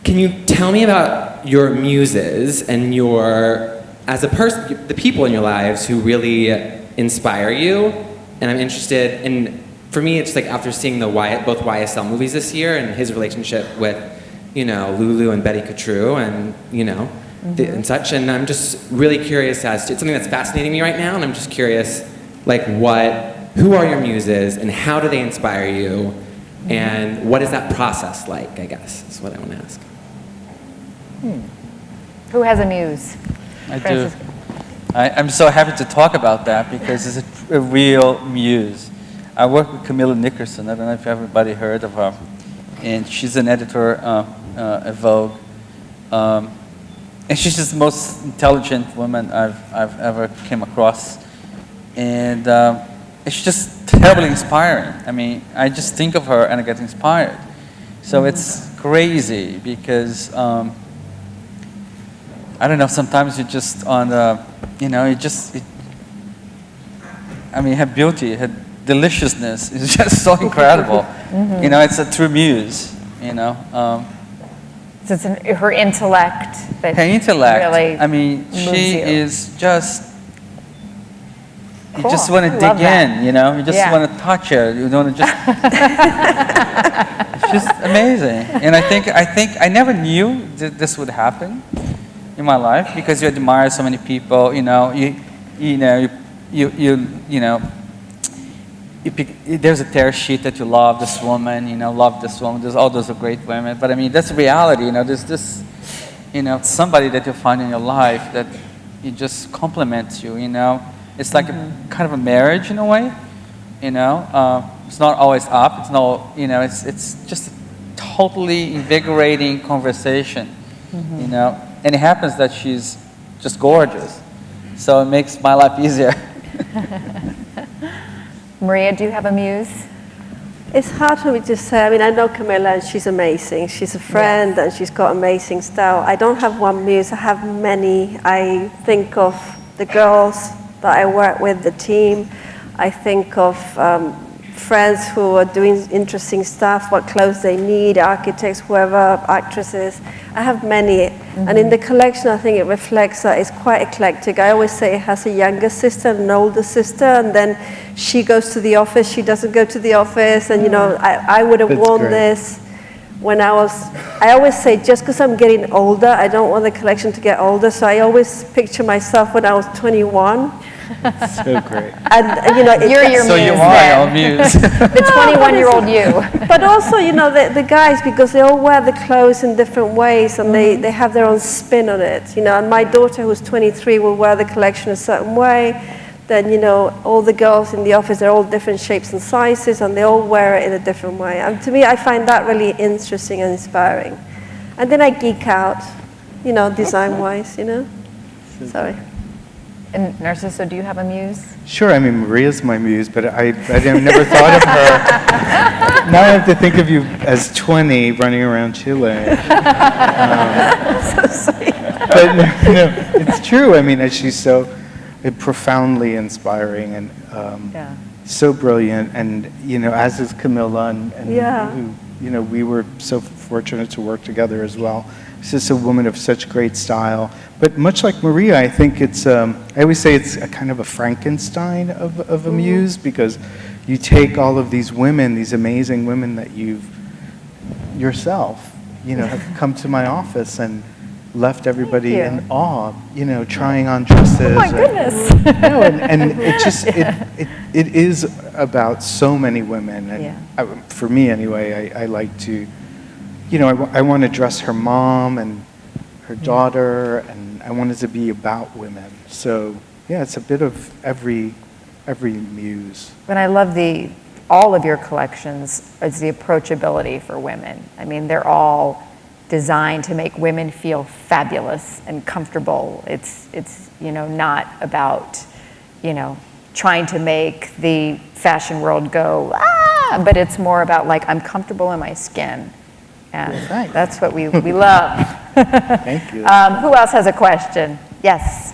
can you tell me about your muses and your, as a person, the people in your lives who really inspire you? And I'm interested in, for me, it's like after seeing the both YSL movies this year and his relationship with, you know, Lulu and Betty Catrue and, you know, and such. And I'm just really curious as to, it's something that's fascinating me right now, and I'm just curious, like, who are your muses and how do they inspire you? And what is that process like, I guess, is what I want to ask. Who has a muse? I Francis. do. I'm so happy to talk about that because it's a real muse. I work with Camilla Nickerson. I don't know if everybody heard of her. And she's an editor at Vogue. And she's just the most intelligent woman I've ever came across. And it's just terribly inspiring. I mean, I just think of her and I get inspired. So it's crazy because, I don't know, sometimes you're just on the, you know, I mean, her beauty, her deliciousness is just so incredible. You know, it's a true muse, you know. So it's her intellect that Her intellect, really I mean, moves she you. is just, you Cool. just want I to love dig that. in, you know? You just Yeah. want to touch her. You don't want to just, it's just amazing. And I think I never knew that this would happen in my life because you admire so many people, you know, there's a tear sheet that you love this woman, you know, love this woman. There's all those are great women, but I mean that's reality. You know, there's this, you know, somebody that you find in your life that it just compliments you. You know, it's like a kind of a marriage in a way. You know, it's not always up. It's not, you know, it's just a totally invigorating conversation. You know, and it happens that she's just gorgeous, so it makes my life easier. Maria, do you have a muse? It's hard for me to say. I mean, I know Camilla and she's amazing. She's a friend and she's got amazing style. I don't have one muse, I have many. I think of the girls that I work with, the team. I think of friends who are doing interesting stuff, what clothes they need, architects, whoever, actresses. I have many. And in the collection, I think it reflects that it's quite eclectic. I always say it has a younger sister and an older sister, and then she goes to the office, she doesn't go to the office, and you know, I would have That's worn great. this when I always say, just because I'm getting older, I don't want the collection to get older, so I always picture myself when I was 21. So great. And you know, You're your So you muse are then. our muse. The 21-year-old you. But also, you know, the guys, because they all wear the clothes in different ways and they have their own spin on it. You know, and my daughter, who's 23, will wear the collection a certain way. Then, you know, all the girls in the office, they're all different shapes and sizes and they all wear it in a different way. And to me, I find that really interesting and inspiring. And then I geek out, you know, design-wise, you know. Sorry. And Narciso, do you have a muse? Sure, I mean, Maria's my muse, but I never thought of her. Now I have to think of you as 20 running around Chile. So sweet. But no, it's true. I mean, she's so profoundly inspiring and so brilliant. And, you know, as is Camilla, and Yeah. who, you know, we were so fortunate to work together as well. She's just a woman of such great style. But much like Maria, I think it's, I always say it's a kind of a Frankenstein of a muse, because you take all of these women, these amazing women that you've yourself, you know, have come to my office, and left everybody you. in awe, you know, trying on dresses. Oh my goodness. No, and it just, it is about so many women. And Yeah. for me anyway, I like to, you know, I want to dress her mom and her daughter, and I want it to be about women. So yeah, it's a bit of every muse. And I love all of your collections is the approachability for women. I mean, they're all designed to make women feel fabulous and comfortable. It's you know, not about, you know, trying to make the fashion world go, ah, but it's more about like, I'm comfortable in my skin. And Right. that's what we love. Thank you. Who else has a question? Yes.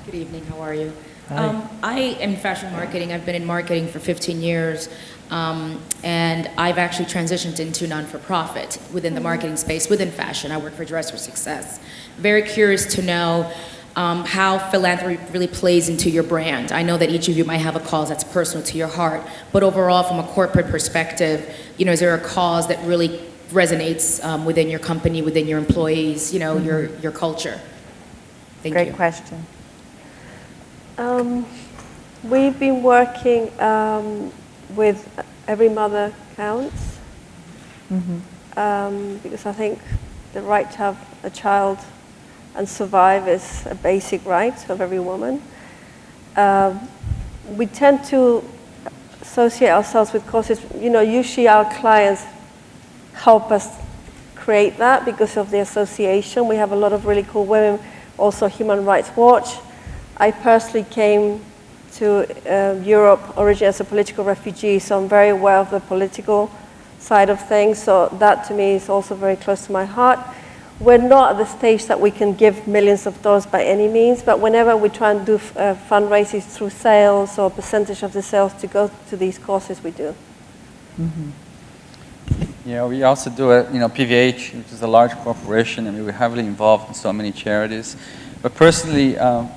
Good evening, how are you? I am in fashion marketing. I've been in marketing for 15 years, and I've actually transitioned into non-for-profit within the marketing space, within fashion. I work for Dress for Success. Very curious to know how philanthropy really plays into your brand. I know that each of you might have a cause that's personal to your heart, but overall, from a corporate perspective, you know, is there a cause that really resonates within your company, within your employees, you know, your culture? Thank you. Great question. We've been working with Every Mother Counts, because I think the right to have a child and survive is a basic right of every woman. We tend to associate ourselves with causes, you know, usually our clients help us create that because of the association. We have a lot of really cool women, also Human Rights Watch. I personally came to Europe originally as a political refugee, so I'm very aware of the political side of things, so that to me is also very close to my heart. We're not at the stage that we can give millions of dollars by any means, but whenever we try and do fundraisers through sales or percentage of the sales to go to these causes, we do. Yeah, we also do it, you know, PVH, which is a large corporation. I mean, we're heavily involved in so many charities. But personally, I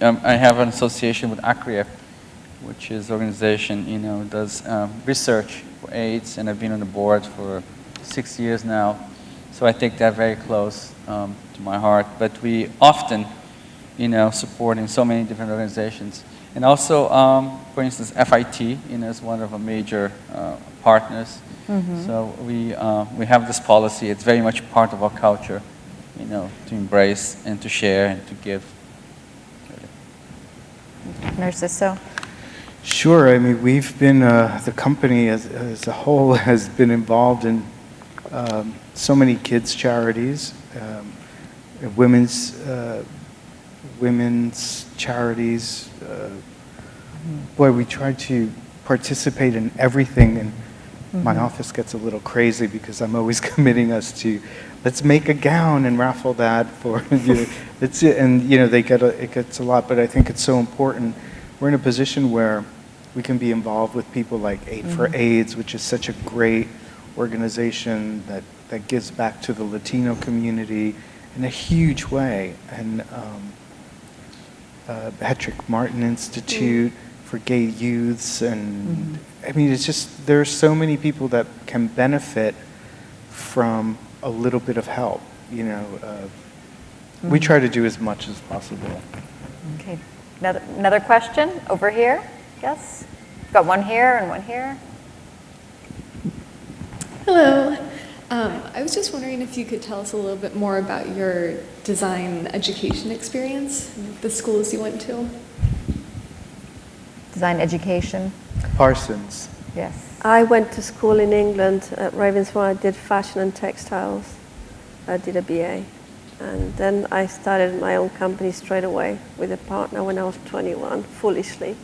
have an association with ACRIEF, which is an organization, you know, does research for AIDS, and I've been on the board for 6 years now. So I think they're very close to my heart. But we often, you know, supporting so many different organizations. And also, for instance, FIT, you know, is one of our major partners. So we have this policy. It's very much part of our culture, you know, to embrace and to share and to give. Narciso? Sure. I mean, we've been, the company as a whole has been involved in so many kids' charities, women's charities. Boy, we try to participate in everything, and my office gets a little crazy because I'm always committing us to, let's make a gown and raffle that for you. That's it, and you know, it gets a lot, but I think it's so important. We're in a position where we can be involved with people like Aid for AIDS, which is such a great organization that gives back to the Latino community in a huge way, and Patrick Martin Institute for gay youths, and I mean, it's just, there are so many people that can benefit from a little bit of help, you know. We try to do as much as possible. Okay. Another question over here? Yes? Got one here and one here. Hello. I was just wondering if you could tell us a little bit more about your design education experience, the schools you went to. Design education. Parsons. Yes. I went to school in England at Ravensbourne. I did fashion and textiles. I did a BA. And then I started my own company straight away with a partner when I was 21, foolishly.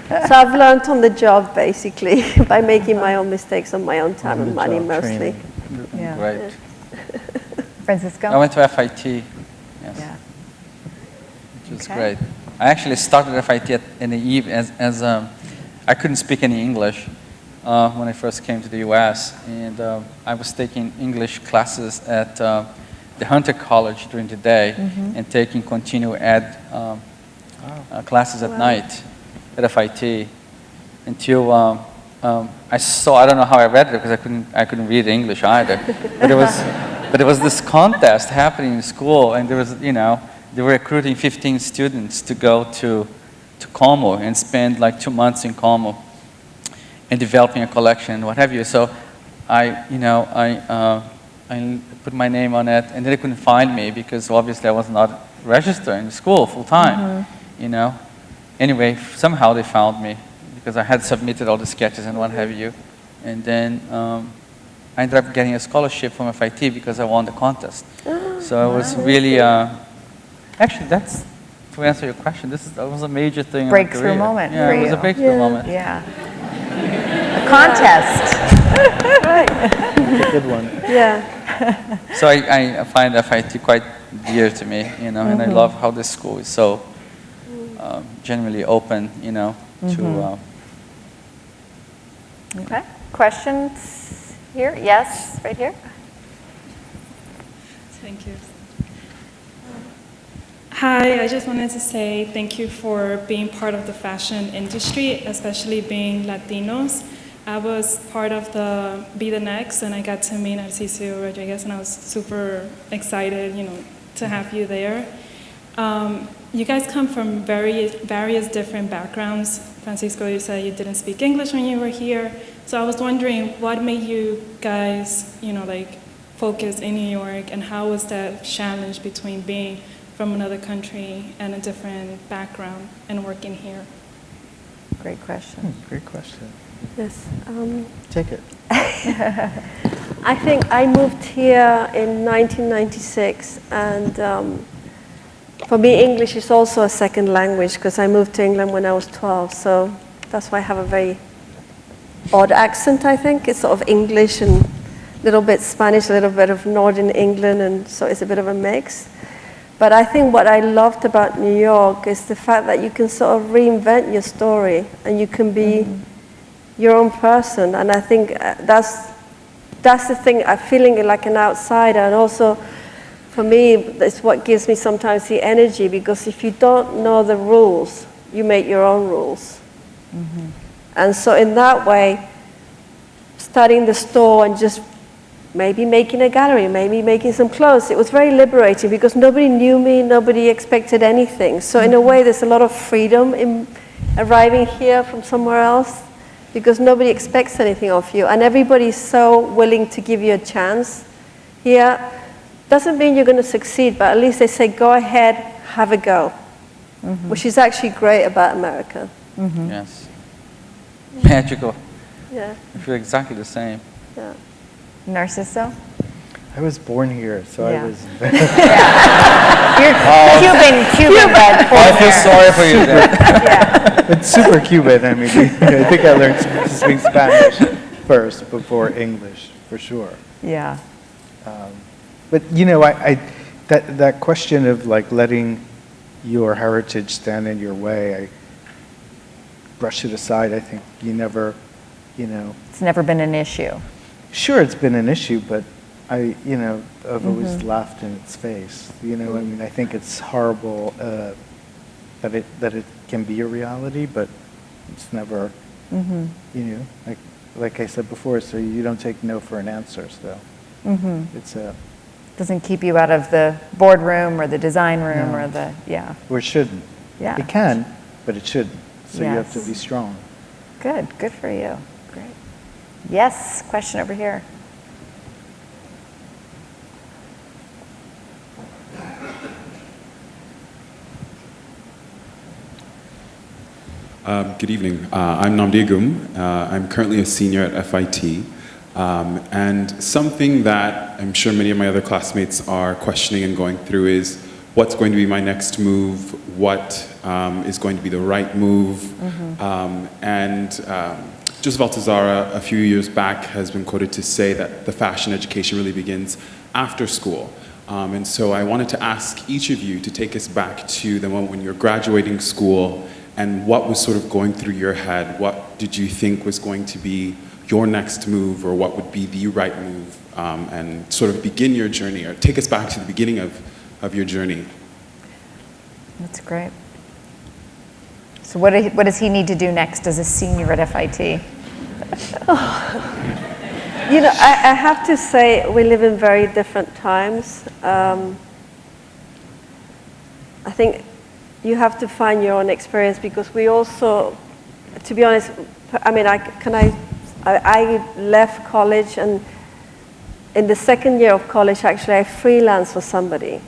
So I've learned on the job, basically, by making my own mistakes on my own time and money, mostly. Yeah. Great. Francisco? I went to FIT, yes, Yeah. which was Okay. great. I actually started FIT in the evening as I couldn't speak any English when I first came to the U.S., and I was taking English classes at the Hunter College during the day and taking continuing ed classes at night at FIT until I don't know how I read it because I couldn't read English either. But it was this contest happening in school, and there was, they were recruiting 15 students to go to Como and spend like 2 months in Como and developing a collection and what have you. So I put my name on it, and then they couldn't find me because obviously I was not registered in school full time, Anyway, somehow they found me because I had submitted all the sketches and what have you. And then I ended up getting a scholarship from FIT because I won the contest. So it was really, actually that's, to answer your question, that was a major thing in my Breakthrough career. moment Yeah, for it was you. a breakthrough moment. Yeah. A contest. That's a good one. Yeah. So I find FIT quite dear to me, and I love how this school is so genuinely open, to. Okay. Questions here? Yes, right here. Thank you. Hi, I just wanted to say thank you for being part of the fashion industry, especially being Latinos. I was part of the Be the Next, and I got to meet Narciso Rodriguez, and I was super excited, to have you there. You guys come from various different backgrounds. Francisco, you said you didn't speak English when you were here. So I was wondering what made you guys, focus in New York, and how was that challenge between being from another country and a different background and working here? Great question. Great question. Yes. Take it. I think I moved here in 1996, and for me, English is also a second language because I moved to England when I was 12, so that's why I have a very odd accent, I think. It's sort of English and a little bit Spanish, a little bit of Northern England, and so it's a bit of a mix. But I think what I loved about New York is the fact that you can sort of reinvent your story and you can be your own person. And I think that's the thing, I'm feeling like an outsider. And also, for me, it's what gives me sometimes the energy, because if you don't know the rules, you make your own rules. And so in that way, starting the store and just maybe making a gallery, maybe making some clothes, it was very liberating because nobody knew me, nobody expected anything. So in a way, there's a lot of freedom in arriving here from somewhere else because nobody expects anything of you. And everybody's so willing to give you a chance here. Doesn't mean you're going to succeed, but at least they say, go ahead, have a go, which is actually great about America. Yes. Magical. Yeah. I feel exactly the same. Yeah. Narciso? I was born here, so Yeah. I was. You're Cuban bred. I feel sorry for you then. Yeah. It's super Cuban. I mean, I think I learned to speak Spanish first before English, for sure. Yeah. But that question of like letting your heritage stand in your way, I brush it aside. I think you never, It's never been an issue. Sure, it's been an issue, but I've always laughed in its face. I mean, I think it's horrible that it can be a reality, but it's never, like I said before, so you don't take no for an answer, so it's a... Doesn't keep you out of the boardroom or the design room or the, Or it shouldn't. Yeah. It can, but it shouldn't. So you have to Yes. be strong. Good for you. Great. Yes, question over here. Good evening. I'm Namdegum. I'm currently a senior at FIT. And something that I'm sure many of my other classmates are questioning and going through is what's going to be my next move, what is going to be the right move. Joseph Altazara, a few years back, has been quoted to say that the fashion education really begins after school. And so I wanted to ask each of you to take us back to the moment when you're graduating school and what was sort of going through your head. What did you think was going to be your next move, or what would be the right move, and sort of begin your journey, or take us back to the beginning of your journey? That's great. So what does he need to do next as a senior at FIT? You know, I have to say we live in very different times. I think you have to find your own experience because we also, to be honest, I mean, I left college, and in the second year of college, actually, I freelanced for somebody.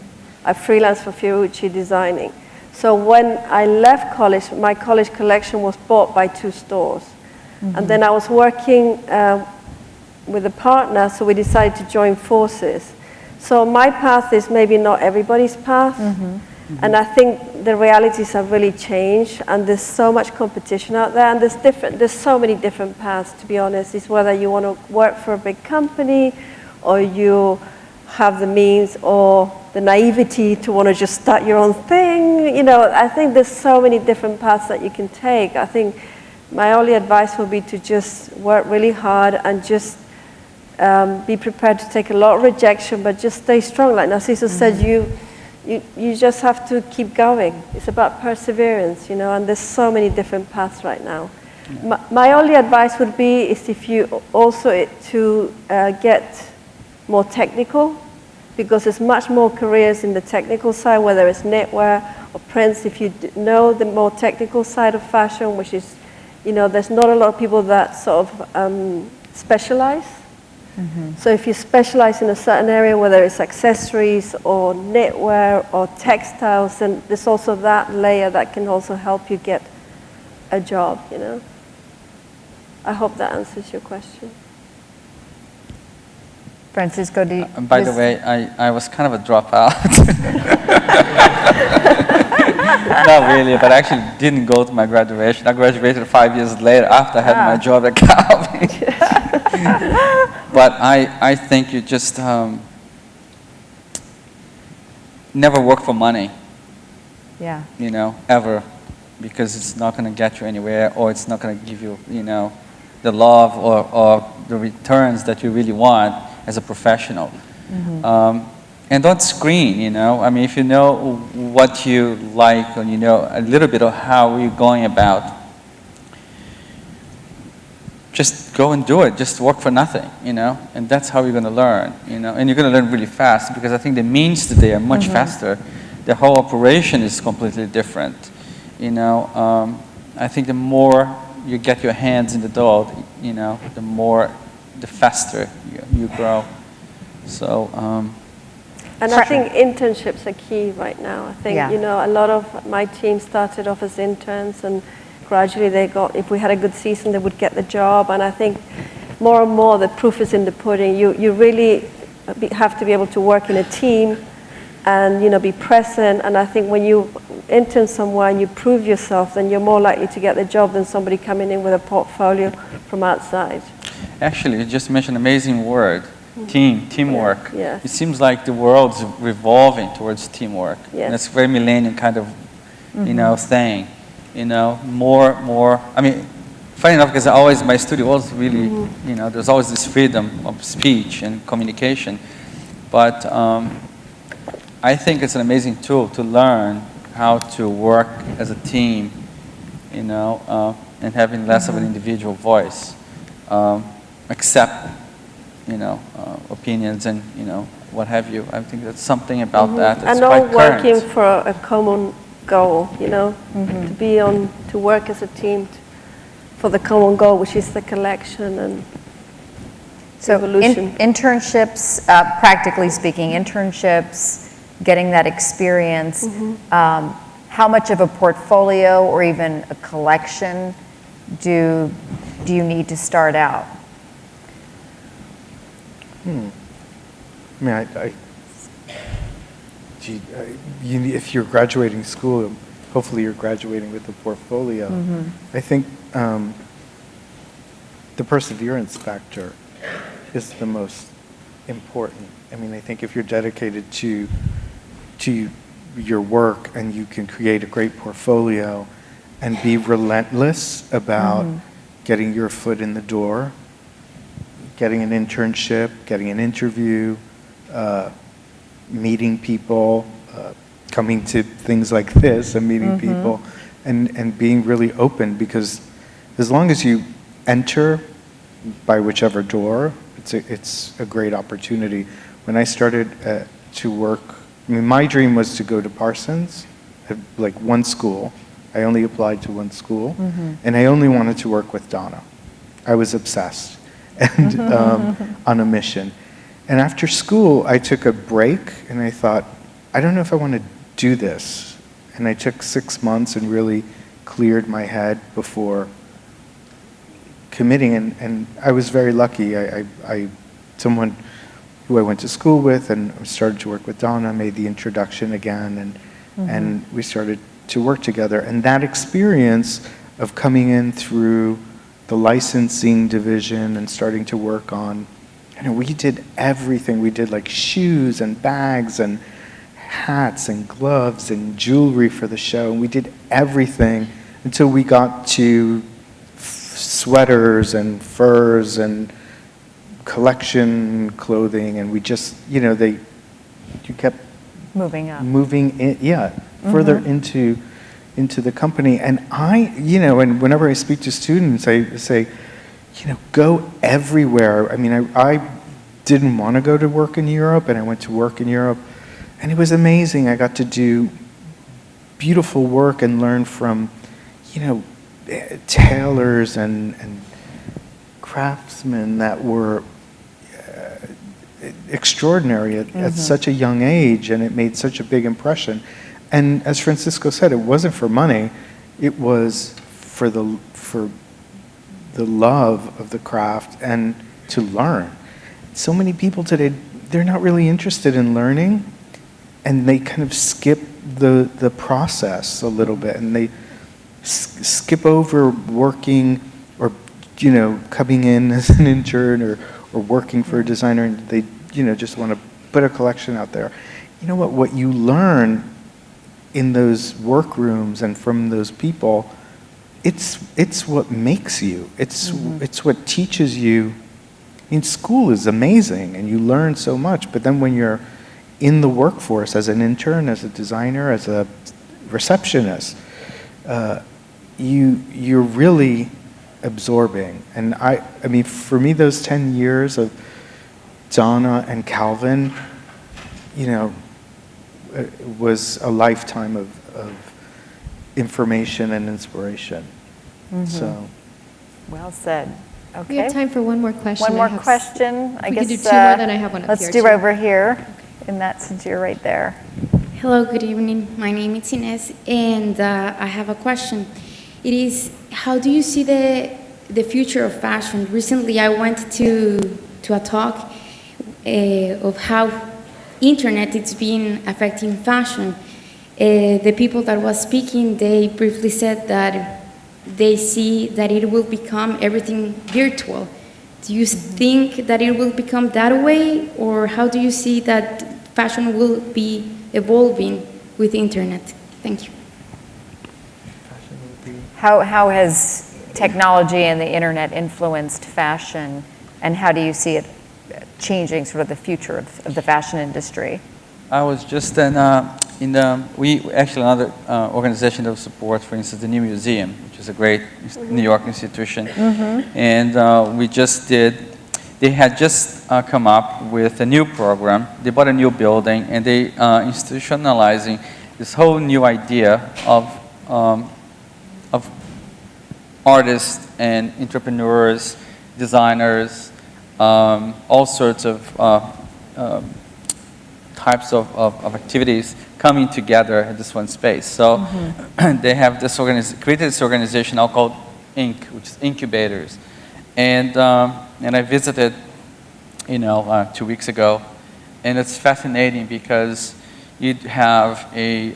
I freelanced for Fiorucci designing. So when I left college, my college collection was bought by 2 stores. And then I was working with a partner, so we decided to join forces. So my path is maybe not everybody's path. And I think the realities have really changed, and there's so much competition out there, and there's so many different paths, to be honest. It's whether you want to work for a big company, or you have the means or the naivety to want to just start your own thing. You know, I think there's so many different paths that you can take. I think my only advice would be to just work really hard and just be prepared to take a lot of rejection, but just stay strong. Like Narciso said, you just have to keep going. It's about perseverance, you know, and there's so many different paths right now. My only advice would be is if you also to get more technical, because there's much more careers in the technical side, whether it's knitwear or prints. If you know the more technical side of fashion, which is, you know, there's not a lot of people that sort of specialize. So if you specialize in a certain area, whether it's accessories or knitwear or textiles, then there's also that layer that can also help you get a job, you know. I hope that answers your question. Francisco, do you... By the way, I was kind of a dropout. Not really, but I actually didn't go to my graduation. I graduated 5 years later after I had my job at Calvin. But I think you just never work for money. Yeah. You know, ever, because it's not going to get you anywhere, or it's not going to give you, you know, the love or the returns that you really want as a professional. And don't screen, you know. I mean, if you know what you like, and you know a little bit of how you're going about, just go and do it. Just work for nothing, you know. And that's how you're going to learn, you know. And you're going to learn really fast, because I think the means today are much faster. The whole operation is completely different, you know. I think the more you get your hands in the dough, you know, the faster you grow. So. And I think internships are key right now. I think, you know, a lot of my team started off as interns, and gradually they got, if we had a good season, they would get the job. And I think more and more the proof is in the pudding. You really have to be able to work in a team and, you know, be present. And I think when you intern somewhere and you prove yourself, then you're more likely to get the job than somebody coming in with a portfolio from outside. Actually, you just mentioned an amazing word. Teamwork. Yeah. It seems like the world's revolving towards teamwork. And it's a very millennium kind of, you know, thing. You know, more. I mean, funny enough, because always my studio was really, you know, there's always this freedom of speech and communication. But I think it's an amazing tool to learn how to work as a team, you know, and having less of an individual voice. Accept, you know, opinions and, you know, what have you. I think that's something about that that's and all quite current. working for a common goal, you know, to work as a team for the common goal, which is the collection and evolution. Internships, practically speaking, internships, getting that experience, how much of a portfolio or even a collection do you need to start out? I mean, if you're graduating school, hopefully you're graduating with a portfolio. I think the perseverance factor is the most important. I mean, I think if you're dedicated to your work and you can create a great portfolio and be relentless about getting your foot in the door, getting an internship, getting an interview, meeting people, coming to things like this and meeting people, and being really open, because as long as you enter by whichever door, it's a great opportunity. When I started to work, I mean, my dream was to go to Parsons, like one school. I only applied to one school, and I only wanted to work with Donna. I was obsessed and on a mission. And after school, I took a break, and I thought, I don't know if I want to do this. And I took 6 months and really cleared my head before committing, and I was very lucky. Someone who I went to school with and started to work with Donna made the introduction again, and we started to work together. And that experience of coming in through the licensing division and starting to work on, we did everything. We did like shoes and bags and hats and gloves and jewelry for the show, and we did everything until we got to sweaters and furs and collection clothing, and we just, you kept moving up, further into the company. And and whenever I speak to students, I say, go everywhere. I mean, I didn't want to go to work in Europe, and I went to work in Europe, and it was amazing. I got to do beautiful work and learn from, tailors and craftsmen that were extraordinary at such a young age, and it made such a big impression. And as Francisco said, it wasn't for money; it was for the love of the craft and to learn. So many people today, they're not really interested in learning, and they kind of skip the process a little bit, and they skip over working or coming in as an intern or working for a designer, and they just want to put a collection out there. You know what you learn in those workrooms and from those people, it's what makes you. It's what teaches you. I mean, school is amazing and you learn so much, but then when you're in the workforce as an intern, as a designer, as a receptionist, you're really absorbing. And I mean, for me, those 10 years of Donna and Calvin, it was a lifetime of information and inspiration. So, well said. Okay. We have time for one more question. One more question. I guess we could do two more, then I have one up let's here. do over here, in that, since you're right there. Hello, good evening. My name is Ines, and I have a question. It is, how do you see the future of fashion? Recently, I went to a talk of how internet is being affecting fashion. The people that was speaking, they briefly said that they see that it will become everything virtual. Do you think that it will become that way, or how do you see that fashion will be evolving with internet? Thank you. How has technology and the internet influenced fashion, and how do you see it changing sort of the future of the fashion industry? I was just we actually another organization that supports, for instance, the new museum, which is a great New York institution, and they had just come up with a new program. They bought a new building, and they institutionalizing this whole new idea of artists and entrepreneurs, designers, all sorts of types of activities coming together in this one space. So they have this created this organization now called INC, which is incubators, and I visited, 2 weeks ago, and it's fascinating because you have a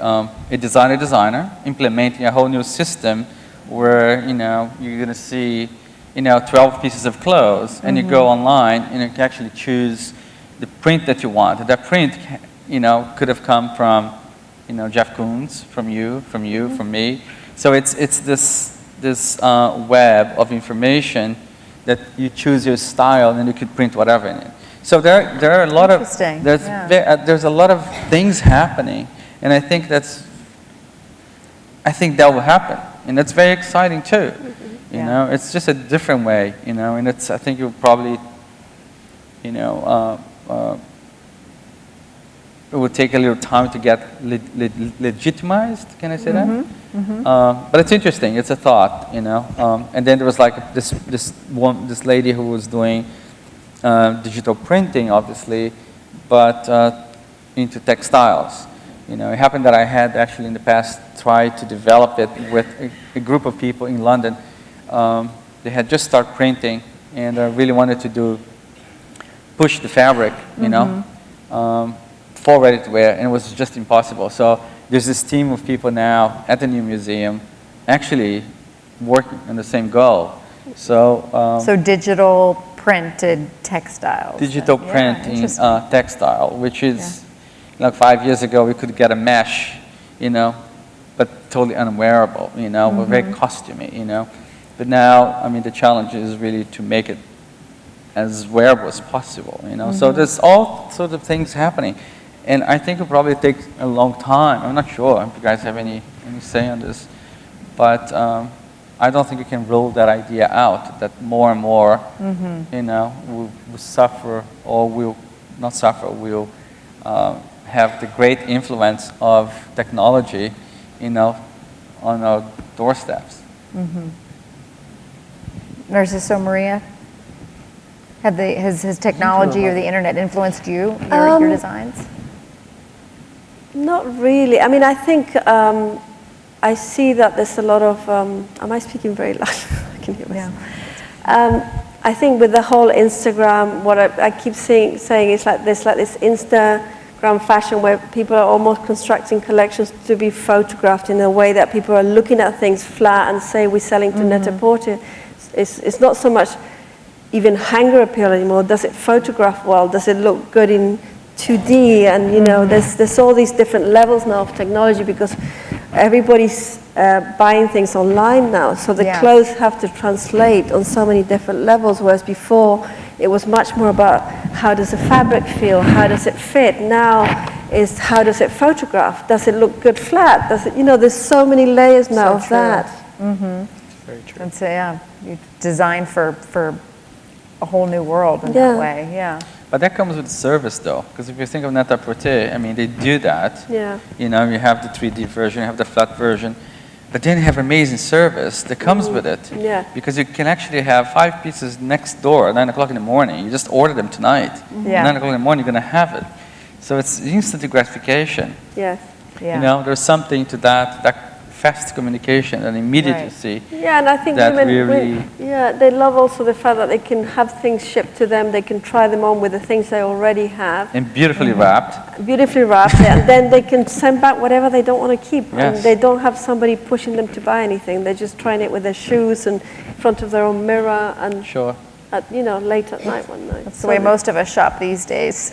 designer implementing a whole new system where you're going to see 12 pieces of clothes, and you go online and you can actually choose the print that you want. That print, could have come from, Jeff Koons, from you, from me. So it's this web of information that you choose your style, and then you could print whatever in it. So there are a lot of there's a lot of things happening, and I think that will happen, and that's very exciting too. You know, it's just a different way, you know, and it's, I think you'll probably, you know, it would take a little time to get legitimized, can I say that? But it's interesting, it's a thought, you know. And then there was like this lady who was doing digital printing, obviously, but into textiles. You know, it happened that I had actually in the past tried to develop it with a group of people in London. They had just started printing and really wanted to push the fabric, you know, for ready to wear, and it was just impossible. So there's this team of people now at the new museum actually working on the same goal. So, so digital printed textiles. Digital printing textile, which is, like 5 years ago, we could get a mesh, you know, but totally unwearable, you know, very costumey, you know. But now, I mean, the challenge is really to make it as wearable as possible, you know. So there's all sorts of things happening. And I think it'll probably take a long time. I'm not sure if you guys have any say on this. But I don't think you can rule that idea out, that more and more, you know, will suffer or will not suffer, will have the great influence of technology, you know, on our doorsteps. Narciso, Maria, has technology or the internet influenced you, your designs? Not really. I mean, I think I see that there's a lot of, am I speaking very loud? I can hear myself. I think with the whole Instagram, what I keep saying is like this Instagram fashion where people are almost constructing collections to be photographed in a way that people are looking at things flat and say we're selling to Net-a-Porter. It's not so much even hanger appeal anymore. Does it photograph well? Does it look good in 2D? And you know, there's all these different levels now of technology because everybody's buying things online now. So the clothes have to translate on so many different levels, whereas before it was much more about how does the fabric feel, how does it fit. Now is how does it photograph? Does it look good flat? Does it, you know, there's so many layers now of that. Very true. And so you design for a whole new world in that way. But that comes with service, though, because if you think of Net-a-Porter, I mean, they do that. You know, you have the 3D version, you have the flat version, but then you have amazing service that comes with it. Because you can actually have 5 pieces next door at 9 o'clock in the morning. You just order them tonight. At 9 o'clock in the morning, you're going to have it. So it's instant gratification. You know, there's something to that fast communication and immediacy. And I think women, they love also the fact that they can have things shipped to them, they can try them on with the things they already have. And beautifully wrapped. Beautifully wrapped, and then they can send back whatever they don't want to keep. And they don't have somebody pushing them to buy anything. They're just trying it with their shoes and in front of their own mirror and at, you know, late at night one night. That's the way most of us shop these days.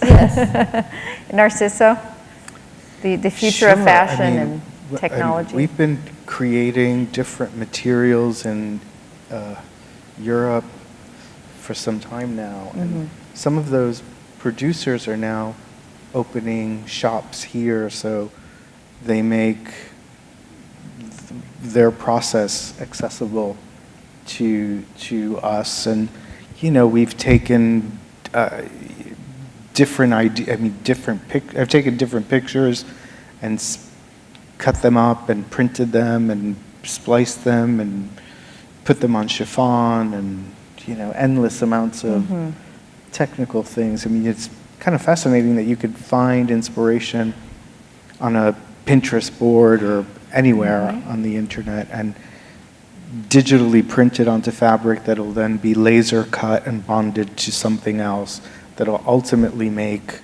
Narciso, the future of fashion and technology. We've been creating different materials in Europe for some time now. And some of those producers are now opening shops here, so they make their process accessible to us. And you know, we've taken different I've taken different pictures and cut them up and printed them and spliced them and put them on chiffon and, you know, endless amounts of technical things. I mean, it's kind of fascinating that you could find inspiration on a Pinterest board or anywhere on the internet and digitally printed onto fabric that'll then be laser cut and bonded to something else that'll ultimately make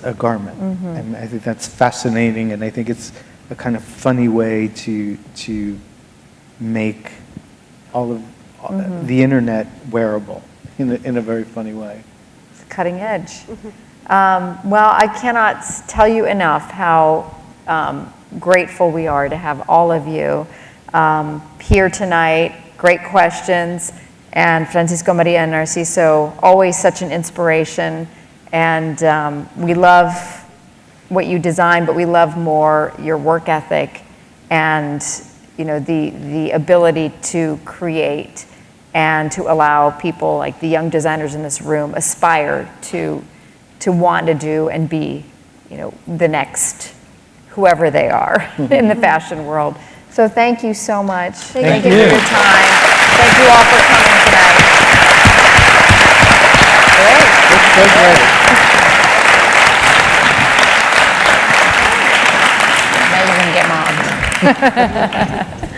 a garment. And I think that's fascinating, and I think it's a kind of funny way to make all of the internet wearable in a very funny way. It's cutting edge. Well, I cannot tell you enough how grateful we are to have all of you here tonight. Great questions, and Francisco, Maria, and Narciso, always such an inspiration. And we love what you design, but we love more your work ethic and the ability to create and to allow people like the young designers in this room aspire to want to do and be, the next whoever they are in the fashion world. So thank you so much. Thank you for your time. Thank you all for coming tonight. Great. Now you're going to get mobbed.